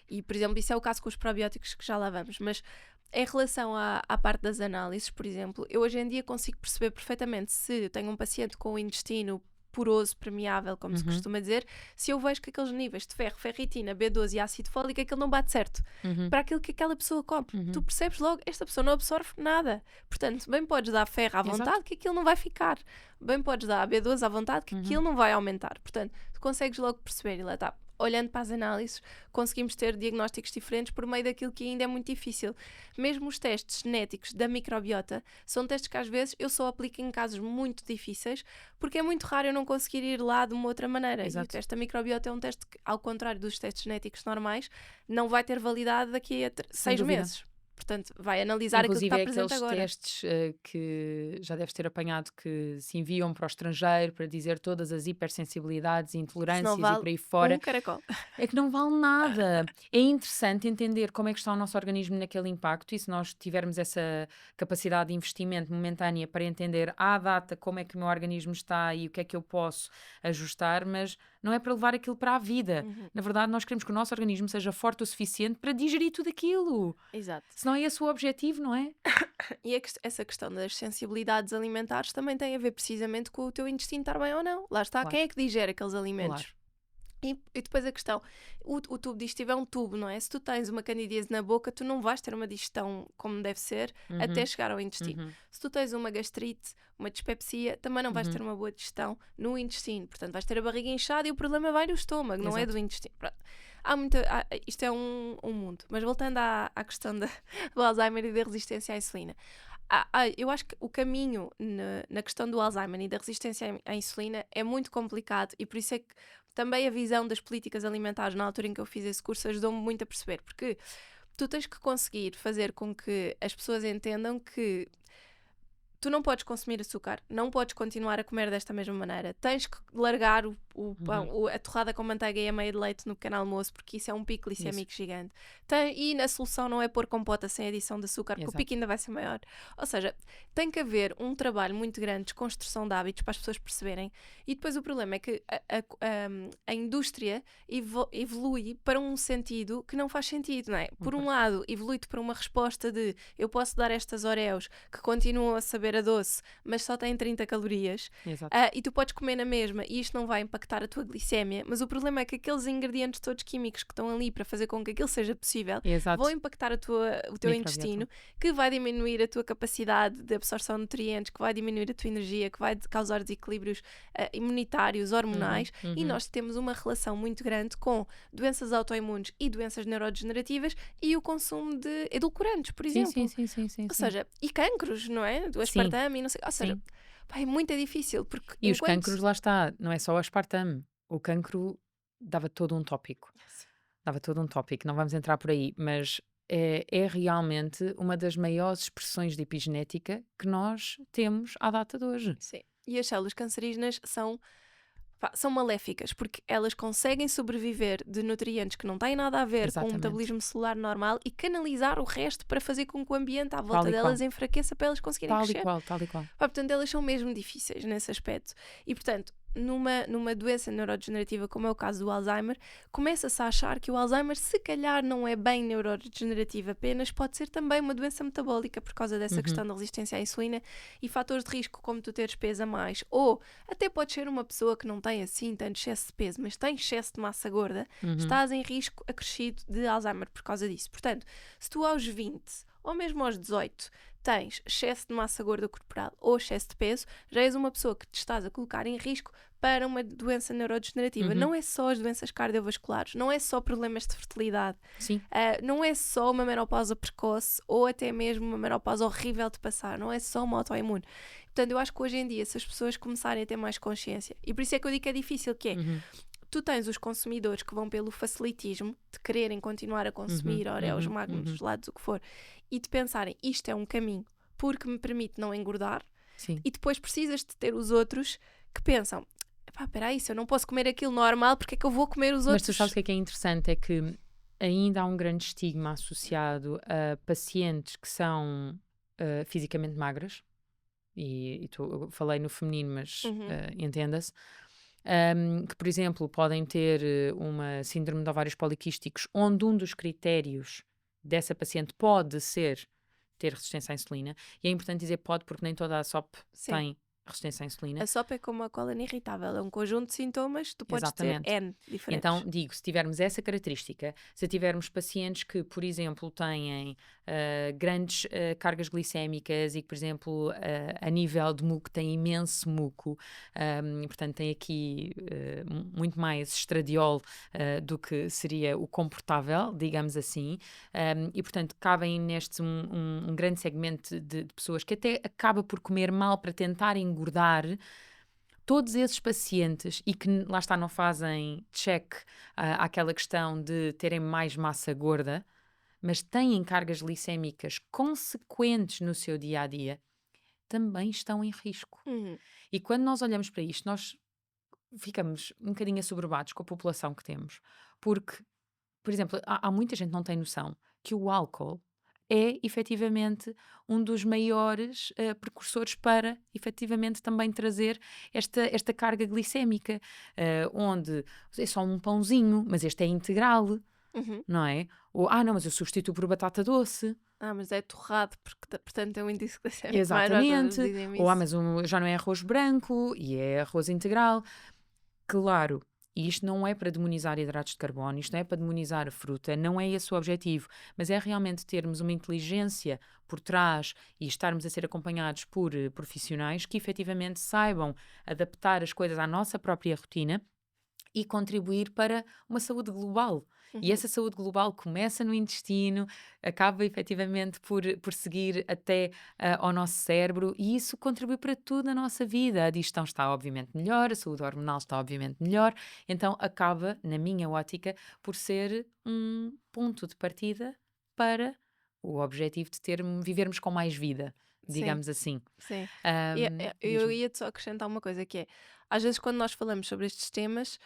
Speaker 2: E, por exemplo, isso é o caso com os probióticos, que já lá vamos. Mas em relação à parte das análises, por exemplo, eu hoje em dia consigo perceber perfeitamente se tenho um paciente com o intestino poroso, permeável, como se
Speaker 1: Uhum,
Speaker 2: costuma dizer, se eu vejo que aqueles níveis de ferro, ferritina, B12 e ácido fólico, aquilo não bate certo
Speaker 1: uhum,
Speaker 2: para aquilo que aquela pessoa come. Tu
Speaker 1: uhum.
Speaker 2: percebes logo, esta pessoa não absorve nada. Portanto, bem podes dar ferro à
Speaker 1: Exato.
Speaker 2: vontade que aquilo não vai ficar. Bem podes dar B12 à vontade que aquilo
Speaker 1: Uhum.
Speaker 2: não vai aumentar. Portanto, tu consegues logo perceber e lá está. Olhando para as análises, conseguimos ter diagnósticos diferentes por meio daquilo que ainda é muito difícil. Mesmo os testes genéticos da microbiota são testes que às vezes eu só aplico em casos muito difíceis, porque é muito raro eu não conseguir ir lá de uma outra maneira. E o
Speaker 1: Exato.
Speaker 2: teste da microbiota é um teste que, ao contrário dos testes genéticos normais, não vai ter validade daqui a
Speaker 1: Sem
Speaker 2: 6
Speaker 1: dúvida.
Speaker 2: meses. Portanto, vai analisar aquilo que
Speaker 1: Inclusive
Speaker 2: está
Speaker 1: é
Speaker 2: presente
Speaker 1: aqueles
Speaker 2: agora.
Speaker 1: testes que já deves ter apanhado que se enviam para o estrangeiro para dizer todas as hipersensibilidades,
Speaker 2: Isso não
Speaker 1: intolerâncias e
Speaker 2: vale
Speaker 1: por aí
Speaker 2: um
Speaker 1: fora.
Speaker 2: caracol.
Speaker 1: É que não vale nada. É interessante entender como é que está o nosso organismo naquele impacto e se nós tivermos essa capacidade de investimento momentânea para entender à data como é que o meu organismo está e o que é que eu posso ajustar, mas não é para levar aquilo para a vida.
Speaker 2: Uhum,
Speaker 1: Na verdade, nós queremos que o nosso organismo seja forte o suficiente para digerir tudo aquilo.
Speaker 2: exato.
Speaker 1: Se não é esse o objetivo, não é?
Speaker 2: E essa questão das sensibilidades alimentares também tem a ver precisamente com o teu intestino estar bem ou não. Lá está,
Speaker 1: Claro,
Speaker 2: quem é que digere aqueles
Speaker 1: claro.
Speaker 2: alimentos? E depois a questão, o tubo digestivo é um tubo, não é? Se tu tens uma candidíase na boca, tu não vais ter uma digestão como deve ser até
Speaker 1: Uhum,
Speaker 2: chegar ao intestino.
Speaker 1: uhum,
Speaker 2: Se tu tens uma gastrite, uma dispepsia, também não vais ter
Speaker 1: uhum.
Speaker 2: uma boa digestão no intestino. Portanto, vais ter a barriga inchada e o problema vai no estômago, não é do
Speaker 1: Exato.
Speaker 2: intestino. Pronto. Isto é um mundo. Mas voltando à questão do Alzheimer e da resistência à insulina. Eu acho que o caminho na questão do Alzheimer e da resistência à insulina é muito complicado e por isso é que também a visão das políticas alimentares na altura em que eu fiz esse curso ajudou-me muito a perceber, porque tu tens que conseguir fazer com que as pessoas entendam que tu não podes consumir açúcar, não podes continuar a comer desta mesma maneira. Tens que largar o pão,
Speaker 1: Uhum.
Speaker 2: a torrada com manteiga e a meia de leite no pequeno almoço, porque isso é um pico
Speaker 1: Isso,
Speaker 2: glicémico gigante. E na solução não é pôr compota sem adição de açúcar, porque o pico
Speaker 1: exato.
Speaker 2: ainda vai ser maior. Ou seja, tem que haver um trabalho muito grande de desconstrução de hábitos para as pessoas perceberem. E depois o problema é que a indústria evolui para um sentido que não faz sentido, não é? Por um
Speaker 1: Concordo.
Speaker 2: lado, evolui-te para uma resposta de eu posso dar estas Oreos que continuam a saber a doce, mas só têm 30 calorias,
Speaker 1: Exato.
Speaker 2: e tu podes comer na mesma e isto não vai impactar a tua glicémia, mas o problema é que aqueles ingredientes todos químicos que estão ali para fazer com que aquilo seja possível vão
Speaker 1: Exato.
Speaker 2: impactar o teu
Speaker 1: Microbiota.
Speaker 2: intestino, que vai diminuir a tua capacidade de absorção de nutrientes, que vai diminuir a tua energia, que vai causar desequilíbrios imunitários,
Speaker 1: Uhum,
Speaker 2: hormonais, e
Speaker 1: uhum.
Speaker 2: nós temos uma relação muito grande com doenças autoimunes e doenças neurodegenerativas e o consumo de edulcorantes, por
Speaker 1: Sim, sim,
Speaker 2: exemplo.
Speaker 1: sim, sim, sim,
Speaker 2: Ou
Speaker 1: sim.
Speaker 2: seja, e cancros, não é? Do
Speaker 1: Sim,
Speaker 2: aspartame e não sei. Ou seja,
Speaker 1: sim.
Speaker 2: pá, é muito difícil, porque
Speaker 1: E os
Speaker 2: enquanto.
Speaker 1: cancros, lá está, não é só o aspartame. O cancro dava todo um tópico. Dava todo um tópico, não vamos entrar por aí, mas é realmente uma das maiores expressões de epigenética que nós temos à data de hoje.
Speaker 2: Sim. E as células cancerígenas são pá, são maléficas, porque elas conseguem sobreviver de nutrientes que não têm nada a ver com o
Speaker 1: Exatamente.
Speaker 2: metabolismo celular normal e canalizar o resto para fazer com que o ambiente à
Speaker 1: Tal
Speaker 2: volta
Speaker 1: e
Speaker 2: delas
Speaker 1: qual.
Speaker 2: enfraqueça para elas conseguirem
Speaker 1: Tal e
Speaker 2: crescer.
Speaker 1: qual, tal e qual.
Speaker 2: Pá, portanto, elas são mesmo difíceis nesse aspecto. E, portanto, numa doença neurodegenerativa, como é o caso do Alzheimer, começa-se a achar que o Alzheimer, se calhar, não é bem neurodegenerativo apenas, pode ser também uma doença metabólica por causa dessa questão da resistência à insulina e fatores de risco, como tu teres peso a mais. Ou até pode ser uma pessoa que não tem assim tanto excesso de peso, mas tem excesso de massa gorda, estás em risco acrescido de Alzheimer por causa disso. Portanto, se tu aos 20 ou mesmo aos 18 tens excesso de massa gorda corporal ou excesso de peso, já és uma pessoa que te estás a colocar em risco para uma doença neurodegenerativa. Não é só as doenças cardiovasculares, não é só problemas de fertilidade,
Speaker 1: Sim.
Speaker 2: não é só uma menopausa precoce ou até mesmo uma menopausa horrível de passar, não é só uma autoimune. Portanto, eu acho que hoje em dia, se as pessoas começarem a ter mais consciência, e por isso é que eu digo que é difícil, que é, tu tens os consumidores que vão pelo facilitismo, de quererem continuar a consumir Oreos, Magnums, gelados, o que for, e de pensarem, isto é um caminho porque me permite não engordar,
Speaker 1: Sim.
Speaker 2: e depois precisas de ter os outros que pensam, epá, peraí, se eu não posso comer aquilo normal, porque é que eu vou comer os
Speaker 1: Mas
Speaker 2: outros?
Speaker 1: tu sabes o que é interessante? É que ainda há um grande estigma associado a pacientes que são fisicamente magras, e eu falei no feminino, mas entenda-se, que, por exemplo, podem ter uma síndrome de ovários poliquísticos, onde um dos critérios dessa paciente pode ser ter resistência à insulina, e é importante dizer pode, porque nem toda a SOP
Speaker 2: Sim.
Speaker 1: tem resistência à insulina.
Speaker 2: A SOP é como a cólera irritável, é um conjunto de sintomas, tu podes ter
Speaker 1: Exatamente.
Speaker 2: N diferentes.
Speaker 1: Então, digo, se tivermos essa característica, se tivermos pacientes que, por exemplo, têm grandes cargas glicémicas e que, por exemplo, a nível de muco têm imenso muco, portanto, tem aqui muito mais estradiol do que seria o comportável, digamos assim, e, portanto, cabem neste um grande segmento de pessoas que até acaba por comer mal para tentar engordar. Todos esses pacientes e que lá está, não fazem check àquela questão de terem mais massa gorda, mas têm cargas glicémicas consequentes no seu dia a dia, também estão em risco. E quando nós olhamos para isto, nós ficamos um bocadinho assoberbados com a população que temos, porque, por exemplo, há muita gente que não tem noção que o álcool é efetivamente um dos maiores precursores para efetivamente também trazer esta carga glicémica, onde é só um pãozinho, mas este é integral, não é? Ou, não, mas eu substituo por batata doce.
Speaker 2: Mas é torrado, porque, portanto é um índice glicémico maior.
Speaker 1: Exatamente.
Speaker 2: Dizem-me
Speaker 1: Ou,
Speaker 2: isso.
Speaker 1: mas já não é arroz branco e é arroz integral. Claro, e isto não é para demonizar hidratos de carbono, isto não é para demonizar a fruta, não é esse o objetivo, mas é realmente termos uma inteligência por trás e estarmos a ser acompanhados por profissionais que efetivamente saibam adaptar as coisas à nossa própria rotina e contribuir para uma saúde global. E essa saúde global começa no intestino, acaba efetivamente por seguir até ao nosso cérebro, e isso contribui para tudo na nossa vida. A digestão está obviamente melhor, a saúde hormonal está obviamente melhor, então acaba, na minha ótica, por ser um ponto de partida para o objetivo de vivermos com mais vida, digamos assim.
Speaker 2: Sim. Eu
Speaker 1: Diz-me.
Speaker 2: ia-te só acrescentar uma coisa que é, às vezes quando nós falamos sobre estes temas,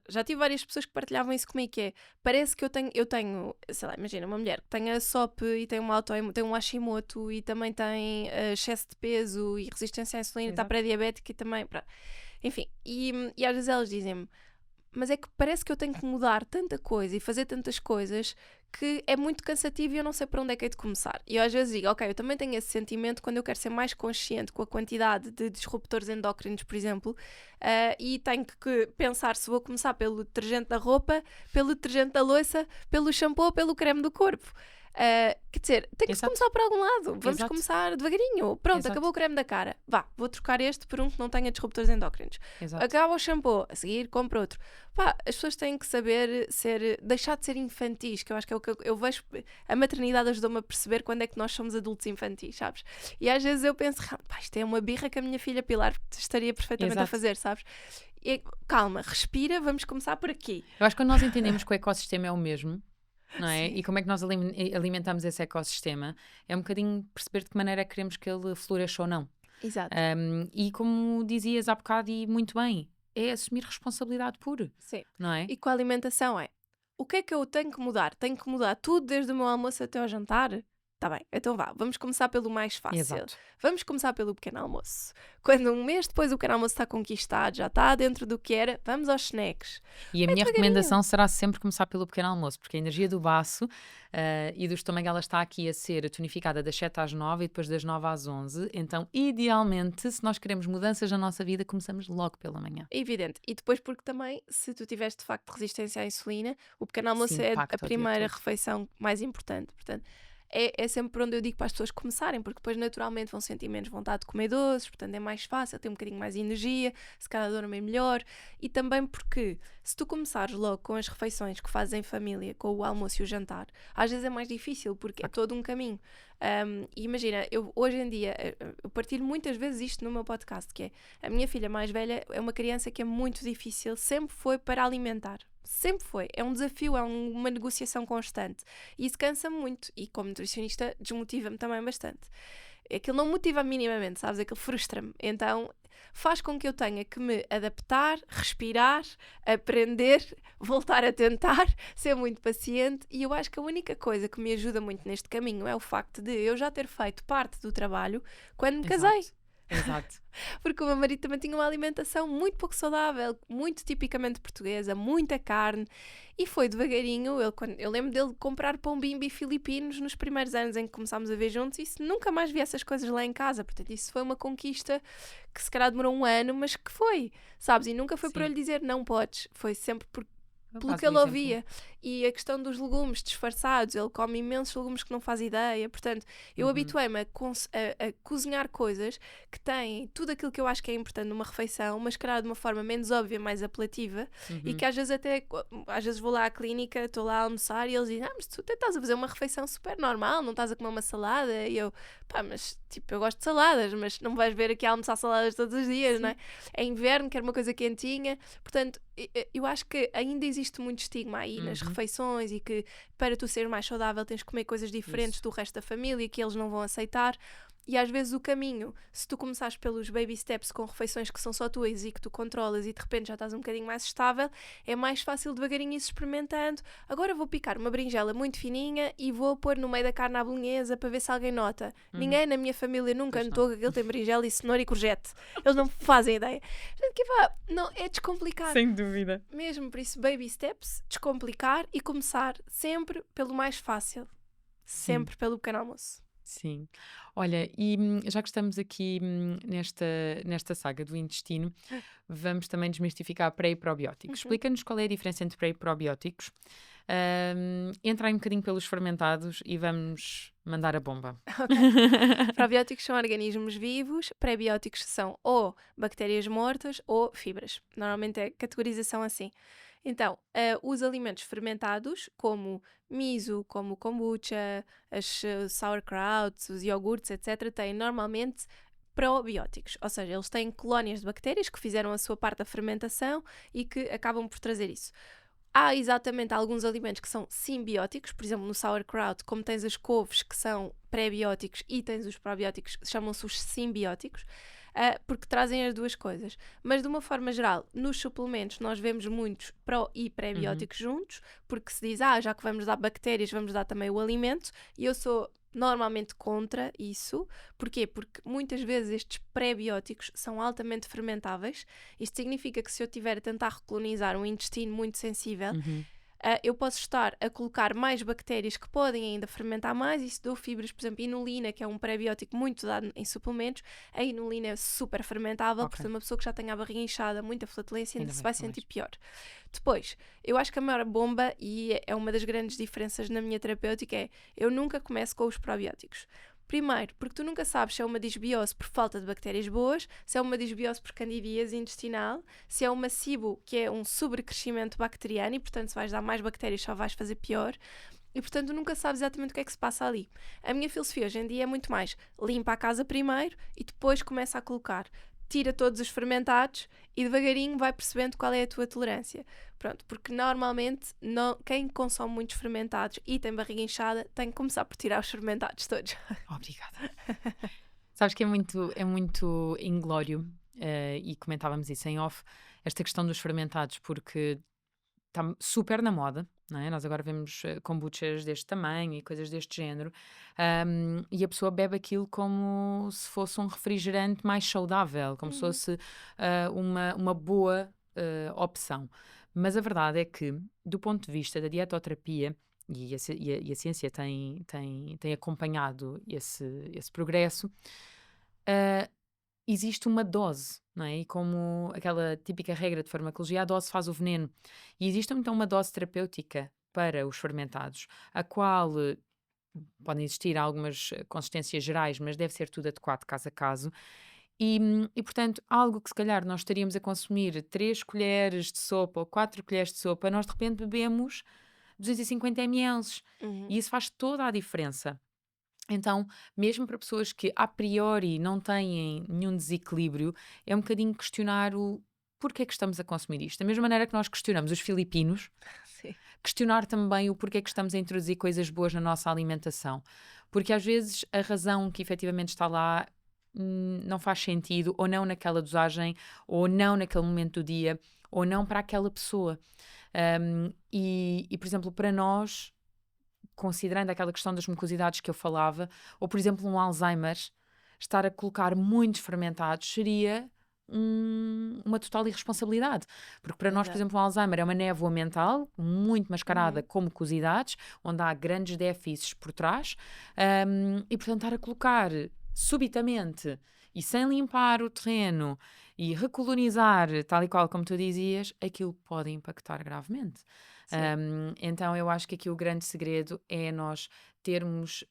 Speaker 2: já tive várias pessoas que partilhavam isso comigo, que é, parece que eu tenho, sei lá, imagina, uma mulher que tem a SOP e tem tem um Hashimoto e também tem excesso de peso e resistência à insulina, está
Speaker 1: Exato.
Speaker 2: pré-diabética e também, enfim, e às vezes elas dizem-me, mas é que parece que eu tenho que mudar tanta coisa e fazer tantas coisas que é muito cansativo e eu não sei por onde é que hei de começar. E eu às vezes digo, ok, eu também tenho esse sentimento quando eu quero ser mais consciente com a quantidade de disruptores endócrinos, por exemplo, e tenho que pensar se vou começar pelo detergente da roupa, pelo detergente da louça, pelo shampoo ou pelo creme do corpo. Quer dizer, tem que se
Speaker 1: Exato.
Speaker 2: começar por algum lado. Vamos
Speaker 1: Exato.
Speaker 2: começar devagarinho. Pronto,
Speaker 1: Exato.
Speaker 2: acabou o creme da cara. Vá, vou trocar este por um que não tenha disruptores endócrinos.
Speaker 1: Exato.
Speaker 2: Acaba o shampoo, a seguir compro outro. As pessoas têm que saber deixar de ser infantis, que eu acho que é o que eu vejo. A maternidade ajudou-me a perceber quando é que nós somos adultos infantis, sabes? E às vezes eu penso, isto é uma birra que a minha filha Pilar estaria perfeitamente a
Speaker 1: Exato.
Speaker 2: fazer, sabes? E, calma, respira, vamos começar por aqui.
Speaker 1: Eu acho que quando nós entendemos que o ecossistema é o mesmo, não é?
Speaker 2: Sim.
Speaker 1: E como é que nós alimentamos esse ecossistema, é um bocadinho perceber de que maneira é que queremos que ele floresça ou não.
Speaker 2: Exato.
Speaker 1: E como dizias há bocado, e muito bem, é assumir responsabilidade por,
Speaker 2: Sim.
Speaker 1: não é?
Speaker 2: E com a alimentação é, o que é que eu tenho que mudar? Tenho que mudar tudo desde o meu almoço até ao jantar? Tá bem, então vá, vamos começar pelo mais fácil.
Speaker 1: Exato.
Speaker 2: Vamos começar pelo pequeno almoço. Quando um mês depois o pequeno almoço está conquistado, já está dentro do que era, vamos aos snacks.
Speaker 1: E a
Speaker 2: Vai
Speaker 1: minha
Speaker 2: devagarinho.
Speaker 1: recomendação será sempre começar pelo pequeno almoço, porque a energia do baço e do estômago ela está aqui a ser tonificada das 7 às 9 e depois das 9 às 11. Então, idealmente, se nós queremos mudanças na nossa vida, começamos logo pela manhã.
Speaker 2: Evidente. E depois porque também, se tu tiveres de facto resistência à insulina, o pequeno almoço
Speaker 1: Sim,
Speaker 2: é a
Speaker 1: impacta o dia
Speaker 2: primeira
Speaker 1: todo.
Speaker 2: refeição mais importante. Portanto, é sempre onde eu digo para as pessoas começarem, porque depois naturalmente vão sentir menos vontade de comer doces, portanto é mais fácil, tem um bocadinho mais de energia, se calhar dormem melhor. E também porque se tu começares logo com as refeições que fazes em família, com o almoço e o jantar, às vezes é mais difícil, porque é todo um caminho. E imagina, eu hoje em dia, eu partilho muitas vezes isto no meu podcast, que é, a minha filha mais velha é uma criança que é muito difícil, sempre foi para alimentar. Sempre foi. É um desafio, é uma negociação constante. E isso cansa-me muito. E como nutricionista, desmotiva-me também bastante. Aquilo não me motiva minimamente, sabes? Aquilo frustra-me. Então faz com que eu tenha que me adaptar, respirar, aprender, voltar a tentar, ser muito paciente. E eu acho que a única coisa que me ajuda muito neste caminho é o facto de eu já ter feito parte do trabalho quando me casei.
Speaker 1: Exato.
Speaker 2: Porque o meu marido também tinha uma alimentação muito pouco saudável, muito tipicamente portuguesa, muita carne, e foi devagarinho. Eu lembro dele comprar pão bimbi filipinos nos primeiros anos em que começámos a ver juntos, e nunca mais vi essas coisas lá em casa. Portanto, isso foi uma conquista que se calhar demorou um ano, mas que foi, sabes? E nunca foi por
Speaker 1: Sim.
Speaker 2: eu lhe dizer não podes, foi sempre pelo
Speaker 1: Base
Speaker 2: que
Speaker 1: do
Speaker 2: ele
Speaker 1: exemplo.
Speaker 2: ouvia. E a questão dos legumes disfarçados, ele come imensos legumes que não faz ideia. Portanto, eu habituei-me a cozinhar coisas que têm tudo aquilo que eu acho que é importante numa refeição, mas calhar de uma forma menos óbvia, mais apelativa, e que às vezes vou lá à clínica, estou lá a almoçar e eles dizem, mas tu até estás a fazer uma refeição super normal, não estás a comer uma salada. E eu, mas tipo, eu gosto de saladas, mas não me vais ver aqui a almoçar saladas todos os dias, não é? É inverno, quero uma coisa quentinha. Portanto, eu acho que ainda existe muito estigma aí nas refeições, e que para tu seres mais saudável tens que comer coisas diferentes do resto da família, que eles não vão aceitar. E às vezes o caminho, se tu começares pelos baby steps com refeições que são só tuas e que tu controlas e de repente já estás um bocadinho mais estável, é mais fácil devagarinho ir experimentando. Agora vou picar uma berinjela muito fininha e vou pôr no meio da carne à bolonhesa para ver se alguém nota. Ninguém na minha família nunca notou que aquele tem berinjela e cenoura e courgette. Eles não fazem ideia. Não, é descomplicar.
Speaker 1: Sem dúvida.
Speaker 2: Mesmo por isso, baby steps, descomplicar e começar sempre pelo mais fácil. Sempre pelo pequeno almoço.
Speaker 1: Sim. Olha, e já que estamos aqui nesta saga do intestino, vamos também desmistificar pré e probióticos. Explica-nos qual é a diferença entre pré e probióticos. Entra aí um bocadinho pelos fermentados e vamos mandar a bomba.
Speaker 2: Probióticos são organismos vivos, prebióticos são ou bactérias mortas ou fibras. Normalmente é categorização assim. Então, os alimentos fermentados, como miso, como kombucha, as sauerkrauts, os iogurtes, etc., têm normalmente probióticos, ou seja, eles têm colónias de bactérias que fizeram a sua parte da fermentação e que acabam por trazer isso. Há exatamente alguns alimentos que são simbióticos, por exemplo, no sauerkraut, como tens as couves que são pré-bióticos e tens os probióticos, chamam-se os simbióticos, porque trazem as duas coisas. Mas de uma forma geral, nos suplementos nós vemos muitos pró e pré-bióticos juntos, porque se diz, já que vamos dar bactérias, vamos dar também o alimento, e eu sou normalmente contra isso. Porquê? Porque muitas vezes estes pré-bióticos são altamente fermentáveis. Isto significa que se eu estiver a tentar recolonizar um intestino muito sensível, eu posso estar a colocar mais bactérias que podem ainda fermentar mais. Isso dou fibras, por exemplo, inulina, que é um pré-biótico muito dado em suplementos. A inulina é super fermentável, portanto uma pessoa que já tenha a barriga inchada, muita flatulência, ainda se vai sentir pior. Depois, eu acho que a maior bomba, e é uma das grandes diferenças na minha terapêutica, é eu nunca começo com os probióticos. Primeiro, porque tu nunca sabes se é uma disbiose por falta de bactérias boas, se é uma disbiose por candidíase intestinal, se é uma SIBO, que é um sobrecrescimento bacteriano, e portanto se vais dar mais bactérias só vais fazer pior. E portanto tu nunca sabes exatamente o que é que se passa ali. A minha filosofia hoje em dia é muito mais limpa a casa primeiro e depois começa a colocar. Tira todos os fermentados e devagarinho vai percebendo qual é a tua tolerância. Pronto, porque normalmente quem consome muitos fermentados e tem barriga inchada tem que começar por tirar os fermentados todos.
Speaker 1: Obrigada. Sabes que é muito inglório e comentávamos isso em off, esta questão dos fermentados, porque está super na moda, não é? Nós agora vemos kombuchas deste tamanho e coisas deste género, e a pessoa bebe aquilo como se fosse um refrigerante mais saudável, como se fosse uma boa opção. Mas a verdade é que, do ponto de vista da dietoterapia, e a ciência tem acompanhado esse progresso, uh, existe uma dose, não é? E como aquela típica regra de farmacologia, a dose faz o veneno. E existe então uma dose terapêutica para os fermentados, a qual podem existir algumas consistências gerais, mas deve ser tudo adequado caso a caso. E, portanto, algo que se calhar nós estaríamos a consumir 3 colheres de sopa ou 4 colheres de sopa, nós de repente bebemos 250 ml. E isso faz toda a diferença. Então, mesmo para pessoas que a priori não têm nenhum desequilíbrio, é um bocadinho questionar o porquê é que estamos a consumir isto. Da mesma maneira que nós questionamos os filipinos,
Speaker 2: Sim.
Speaker 1: questionar também o porquê é que estamos a introduzir coisas boas na nossa alimentação. Porque às vezes a razão que efetivamente está lá não faz sentido, ou não naquela dosagem, ou não naquele momento do dia, ou não para aquela pessoa. Por exemplo, para nós, considerando aquela questão das mucosidades que eu falava, ou por exemplo um Alzheimer, estar a colocar muitos fermentados seria uma total irresponsabilidade, porque para nós, por
Speaker 2: Exato.
Speaker 1: exemplo, o Alzheimer é uma névoa mental muito mascarada com mucosidades, onde há grandes déficits por trás, e portanto estar a colocar subitamente e sem limpar o terreno e recolonizar, tal e qual como tu dizias, aquilo pode impactar gravemente. Então eu acho que aqui o grande segredo é nós termos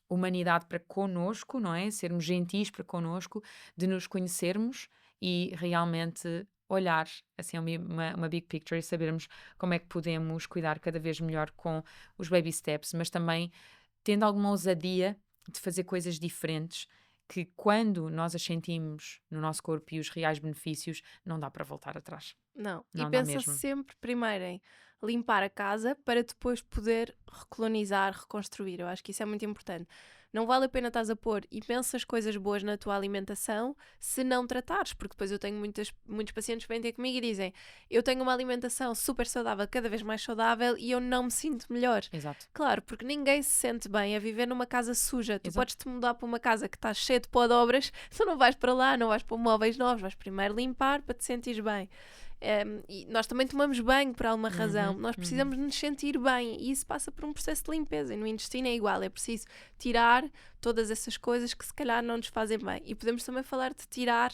Speaker 1: humanidade para connosco, não é? Sermos gentis para connosco, de nos conhecermos e realmente olhar assim uma big picture e sabermos como é que podemos cuidar cada vez melhor com os baby steps, mas também tendo alguma ousadia de fazer coisas diferentes que quando nós as sentimos no nosso corpo e os reais benefícios, não dá para voltar atrás.
Speaker 2: Não. E
Speaker 1: Não dá
Speaker 2: pensa
Speaker 1: mesmo.
Speaker 2: sempre primeiro em limpar a casa para depois poder recolonizar, reconstruir. Eu acho que isso é muito importante. Não vale a pena estás a pôr imensas coisas boas na tua alimentação se não tratares, porque depois eu tenho muitos pacientes que vêm ter comigo e dizem: eu tenho uma alimentação super saudável, cada vez mais saudável, e eu não me sinto melhor.
Speaker 1: Exato.
Speaker 2: Claro, porque ninguém se sente bem a viver numa casa suja. Tu
Speaker 1: Exato.
Speaker 2: podes-te mudar para uma casa que está cheia de pó de obras, tu não vais para lá, não vais para móveis novos, vais primeiro limpar para te sentires bem. E nós também tomamos banho por alguma razão. Nós precisamos nos sentir bem e isso passa por um processo de limpeza. E no intestino é igual, é preciso tirar todas essas coisas que se calhar não nos fazem bem. E podemos também falar de tirar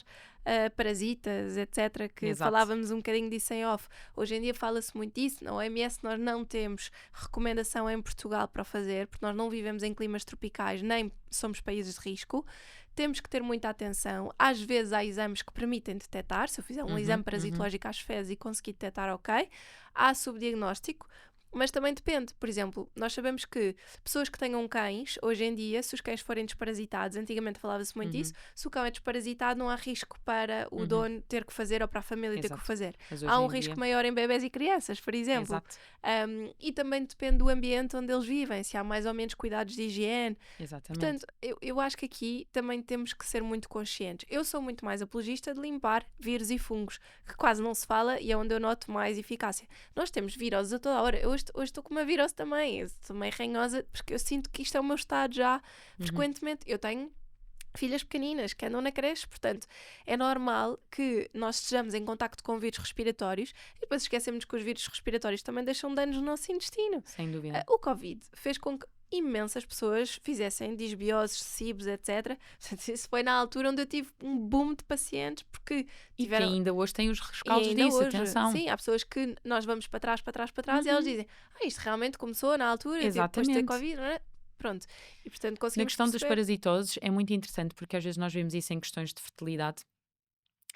Speaker 2: parasitas, etc., que
Speaker 1: Exato.
Speaker 2: falávamos um bocadinho disso em off. Hoje em dia fala-se muito disso. Na OMS nós não temos recomendação em Portugal para o fazer, porque nós não vivemos em climas tropicais, nem somos países de risco. Temos que ter muita atenção. Às vezes há exames que permitem detectar. Se eu fizer um exame parasitológico às fezes e conseguir detectar, ok. Há subdiagnóstico, mas também depende. Por exemplo, nós sabemos que pessoas que tenham cães, hoje em dia, se os cães forem desparasitados, antigamente falava-se muito disso, se o cão é desparasitado não há risco para o dono ter que fazer ou para a família ter que fazer. Há um risco maior em bebés e crianças, por exemplo.
Speaker 1: Exato.
Speaker 2: E também depende do ambiente onde eles vivem, se há mais ou menos cuidados de higiene.
Speaker 1: Exatamente.
Speaker 2: Portanto, eu acho que aqui também temos que ser muito conscientes. Eu sou muito mais apologista de limpar vírus e fungos, que quase não se fala e é onde eu noto mais eficácia. Nós temos viroses a toda a hora. Hoje estou com uma virose também. Eu estou meio ranhosa porque eu sinto que isto é o meu estado já frequentemente. Eu tenho filhas pequeninas que andam na creche, portanto é normal que nós estejamos em contacto com vírus respiratórios e depois esquecemos que os vírus respiratórios também deixam danos no nosso intestino.
Speaker 1: Sem dúvida.
Speaker 2: O Covid fez com que imensas pessoas fizessem disbioses, SIBOs, etc. Isso foi na altura onde eu tive um boom de pacientes porque tiveram...
Speaker 1: E que ainda hoje tem os rescaldos disso,
Speaker 2: hoje,
Speaker 1: atenção.
Speaker 2: Sim, há pessoas que nós vamos para trás e elas dizem: isto realmente começou na altura, depois de ter Covid, não é? Pronto. E portanto conseguimos
Speaker 1: Na questão dos
Speaker 2: perceber.
Speaker 1: parasitoses é muito interessante porque às vezes nós vemos isso em questões de fertilidade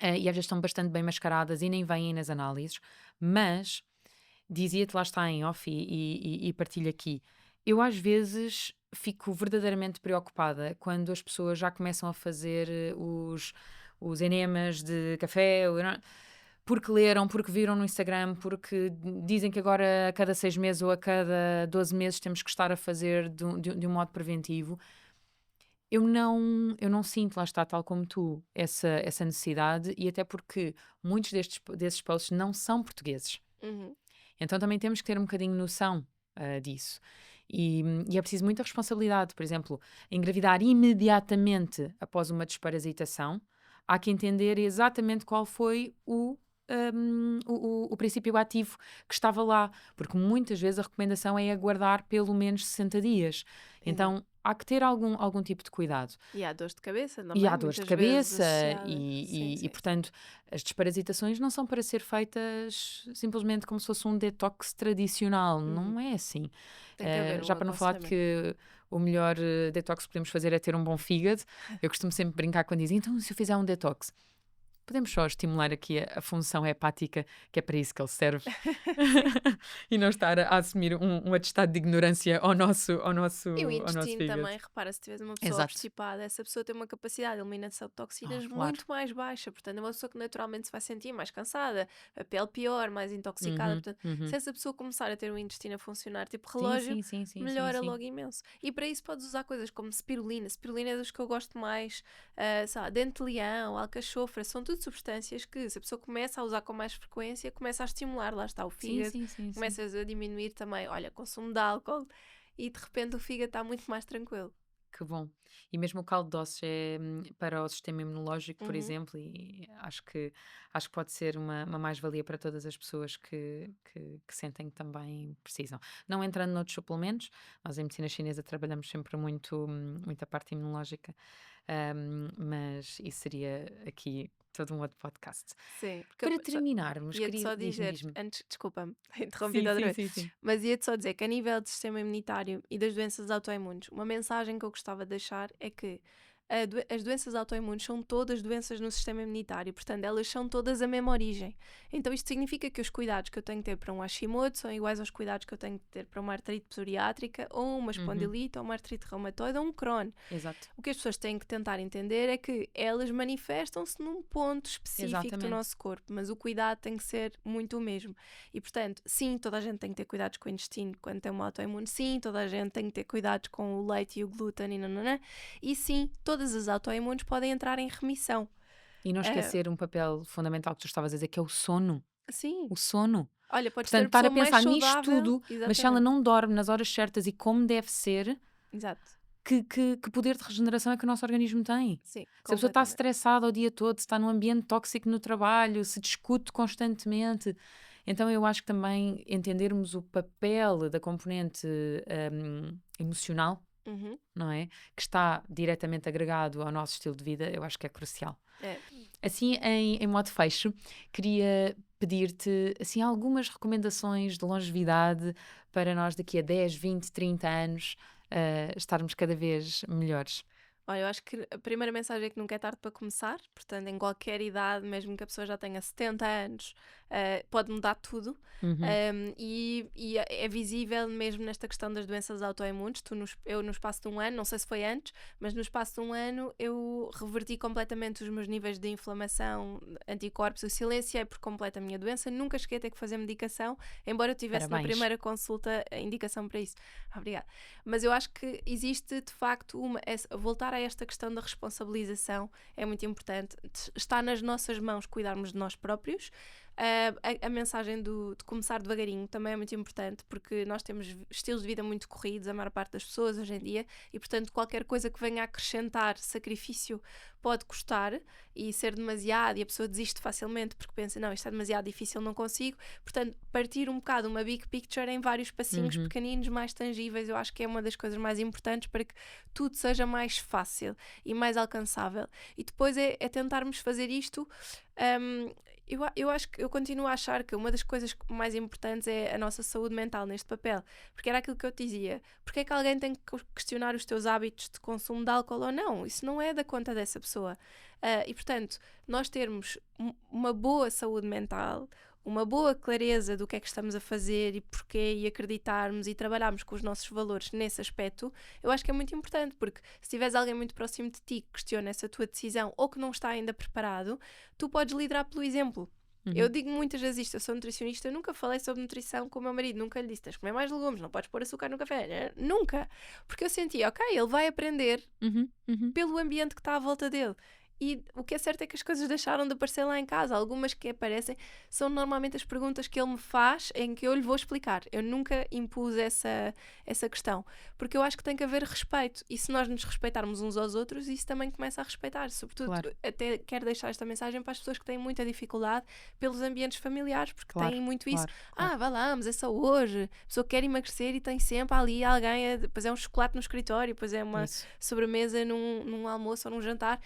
Speaker 1: e às vezes estão bastante bem mascaradas e nem vêm nas análises, mas dizia-te lá está em off e partilho aqui. Eu às vezes fico verdadeiramente preocupada quando as pessoas já começam a fazer os enemas de café, porque leram, porque viram no Instagram, porque dizem que agora a cada 6 meses ou a cada 12 meses temos que estar a fazer de um modo preventivo. Eu não sinto, lá está, tal como tu, essa necessidade, e até porque muitos desses posts não são portugueses.
Speaker 2: Uhum.
Speaker 1: Então também temos que ter um bocadinho noção disso. E é preciso muita responsabilidade. Por exemplo, engravidar imediatamente após uma desparasitação, há que entender exatamente qual foi o princípio ativo que estava lá, porque muitas vezes a recomendação é aguardar pelo menos 60 dias.
Speaker 2: Exato.
Speaker 1: Então há que ter algum tipo de cuidado.
Speaker 2: E há dores de cabeça
Speaker 1: E
Speaker 2: também,
Speaker 1: há dores de
Speaker 2: muitas vezes
Speaker 1: cabeça
Speaker 2: associadas. Sim,
Speaker 1: e,
Speaker 2: sim.
Speaker 1: portanto, as desparasitações não são para ser feitas simplesmente como se fosse um detox tradicional.
Speaker 2: Uhum.
Speaker 1: Não é assim.
Speaker 2: Tem que haver um
Speaker 1: Já para não falar de
Speaker 2: aconselhamento.
Speaker 1: que o melhor detox que podemos fazer é ter um bom fígado. Eu costumo sempre brincar quando dizem, então se eu fizer um detox, podemos só estimular aqui a função hepática, que é para isso que ele serve,
Speaker 2: Sim.
Speaker 1: e não estar a assumir um atestado de ignorância
Speaker 2: E o
Speaker 1: ao nosso
Speaker 2: intestino
Speaker 1: fígado.
Speaker 2: também, repara, se tiveres uma pessoa
Speaker 1: Exato.
Speaker 2: obstipada, essa pessoa tem uma capacidade de eliminação de toxinas
Speaker 1: Claro.
Speaker 2: muito mais baixa. Portanto, é uma pessoa que naturalmente se vai sentir mais cansada, a pele pior, mais intoxicada.
Speaker 1: Uhum,
Speaker 2: Portanto, se
Speaker 1: uhum.
Speaker 2: essa pessoa começar a ter o intestino a funcionar tipo
Speaker 1: Sim,
Speaker 2: relógio,
Speaker 1: sim, sim, sim, sim,
Speaker 2: melhora
Speaker 1: sim.
Speaker 2: logo imenso. E para isso podes usar coisas como spirulina. Spirulina é dos que eu gosto mais, sei lá, dente de leão, alcachofra, são tudo substâncias que, se a pessoa começa a usar com mais frequência, começa a estimular, lá está o
Speaker 1: Sim,
Speaker 2: fígado,
Speaker 1: sim, sim, sim.
Speaker 2: começas a diminuir também, olha, consumo de álcool e de repente o fígado está muito mais tranquilo.
Speaker 1: Que bom. E mesmo o caldo de ossos é para o sistema imunológico, por
Speaker 2: Uhum.
Speaker 1: exemplo, e acho que pode ser uma mais-valia para todas as pessoas que sentem que também precisam. Não entrando noutros suplementos, nós em medicina chinesa trabalhamos sempre muita parte imunológica, mas isso seria aqui todo um outro podcast.
Speaker 2: Sim, porque
Speaker 1: Para terminarmos,
Speaker 2: ia-te
Speaker 1: queria.
Speaker 2: só
Speaker 1: Diz-me,
Speaker 2: dizer,
Speaker 1: diz-me.
Speaker 2: antes, desculpa-me, interrompi-te
Speaker 1: Sim,
Speaker 2: outra
Speaker 1: sim,
Speaker 2: vez,
Speaker 1: sim, sim.
Speaker 2: mas ia-te só dizer que a nível do sistema imunitário e das doenças autoimunes, uma mensagem que eu gostava de deixar é que as doenças autoimunes são todas doenças no sistema imunitário, portanto, elas são todas a mesma origem. Então, isto significa que os cuidados que eu tenho que ter para um Hashimoto são iguais aos cuidados que eu tenho que ter para uma artrite psoriátrica, ou uma
Speaker 1: Uhum,
Speaker 2: espondilite, ou uma artrite reumatoide, ou um Crohn.
Speaker 1: exato.
Speaker 2: O que as pessoas têm que tentar entender é que elas manifestam-se num ponto específico do
Speaker 1: Exatamente.
Speaker 2: nosso corpo, mas o cuidado tem que ser muito o mesmo. E, portanto, sim, toda a gente tem que ter cuidados com o intestino quando tem uma autoimune, sim, toda a gente tem que ter cuidados com o leite e o glúten e nananã, e sim, todas as autoimunes podem entrar em remissão.
Speaker 1: E não
Speaker 2: Ah,
Speaker 1: esquecer um papel fundamental que tu estavas a dizer, que é o sono.
Speaker 2: sim,
Speaker 1: O sono.
Speaker 2: olha, podes ser
Speaker 1: Portanto,
Speaker 2: a
Speaker 1: estar a
Speaker 2: pessoa mais
Speaker 1: pensar nisto
Speaker 2: saudável,
Speaker 1: tudo, mas se ela
Speaker 2: exatamente,
Speaker 1: não dorme nas horas certas e como deve ser,
Speaker 2: exato,
Speaker 1: que poder de regeneração é que o nosso organismo tem?
Speaker 2: sim,
Speaker 1: Se a pessoa está
Speaker 2: completamente.
Speaker 1: estressada o dia todo, se está num ambiente tóxico no trabalho, se discute constantemente. Então, eu acho que também entendermos o papel da componente emocional,
Speaker 2: Uhum,
Speaker 1: não é? Que está diretamente agregado ao nosso estilo de vida, eu acho que é crucial.
Speaker 2: é.
Speaker 1: Assim, em modo fecho, queria pedir-te assim, algumas recomendações de longevidade para nós daqui a 10, 20, 30 anos estarmos cada vez melhores.
Speaker 2: Olha, eu acho que a primeira mensagem é que nunca é tarde para começar, portanto, em qualquer idade, mesmo que a pessoa já tenha 70 anos, pode mudar tudo.
Speaker 1: Uhum.
Speaker 2: E é visível mesmo nesta questão das doenças autoimunes. Eu, no espaço de um ano, não sei se foi antes, mas no espaço de um ano, eu reverti completamente os meus níveis de inflamação, anticorpos, eu silenciei por completo a minha doença, nunca cheguei a ter que fazer medicação, embora eu tivesse na
Speaker 1: Parabéns.
Speaker 2: primeira consulta a indicação para isso. Obrigada. Mas eu acho que existe de facto voltar a esta questão da responsabilização é muito importante. Está nas nossas mãos cuidarmos de nós próprios. A mensagem de começar devagarinho também é muito importante, porque nós temos estilos de vida muito corridos, a maior parte das pessoas hoje em dia, e portanto qualquer coisa que venha a acrescentar sacrifício pode custar e ser demasiado, e a pessoa desiste facilmente porque pensa, não, isto é demasiado difícil, não consigo. Portanto, partir um bocado uma big picture em vários passinhos
Speaker 1: Uhum.
Speaker 2: pequeninos, mais tangíveis, eu acho que é uma das coisas mais importantes para que tudo seja mais fácil e mais alcançável. E depois é tentarmos fazer isto. Eu acho que eu continuo a achar que uma das coisas mais importantes é a nossa saúde mental neste papel, porque era aquilo que eu te dizia. Porque é que alguém tem que questionar os teus hábitos de consumo de álcool ou não? Isso não é da conta dessa pessoa. E portanto, nós termos uma boa saúde mental, uma boa clareza do que é que estamos a fazer e porquê, e acreditarmos e trabalharmos com os nossos valores nesse aspecto, eu acho que é muito importante, porque se tiveres alguém muito próximo de ti que questiona essa tua decisão ou que não está ainda preparado, tu podes liderar pelo exemplo. Eu digo muitas vezes isto, eu sou nutricionista, eu nunca falei sobre nutrição com o meu marido, nunca lhe disse, tens de comer mais legumes, não podes pôr açúcar no café, nunca. Porque eu sentia, ok, ele vai aprender pelo ambiente que está à volta dele. E o que é certo é que as coisas deixaram de aparecer lá em casa. Algumas que aparecem são normalmente as perguntas que ele me faz em que eu lhe vou explicar. Eu nunca impus essa questão. Porque eu acho que tem que haver respeito. E se nós nos respeitarmos uns aos outros, isso também começa a respeitar. Sobretudo, até quero deixar esta mensagem para as pessoas que têm muita dificuldade pelos ambientes familiares, porque têm muito isso. Vá lá, mas é só hoje. A pessoa quer emagrecer e tem sempre ali alguém, depois é um chocolate no escritório, depois é uma sobremesa num almoço ou num jantar.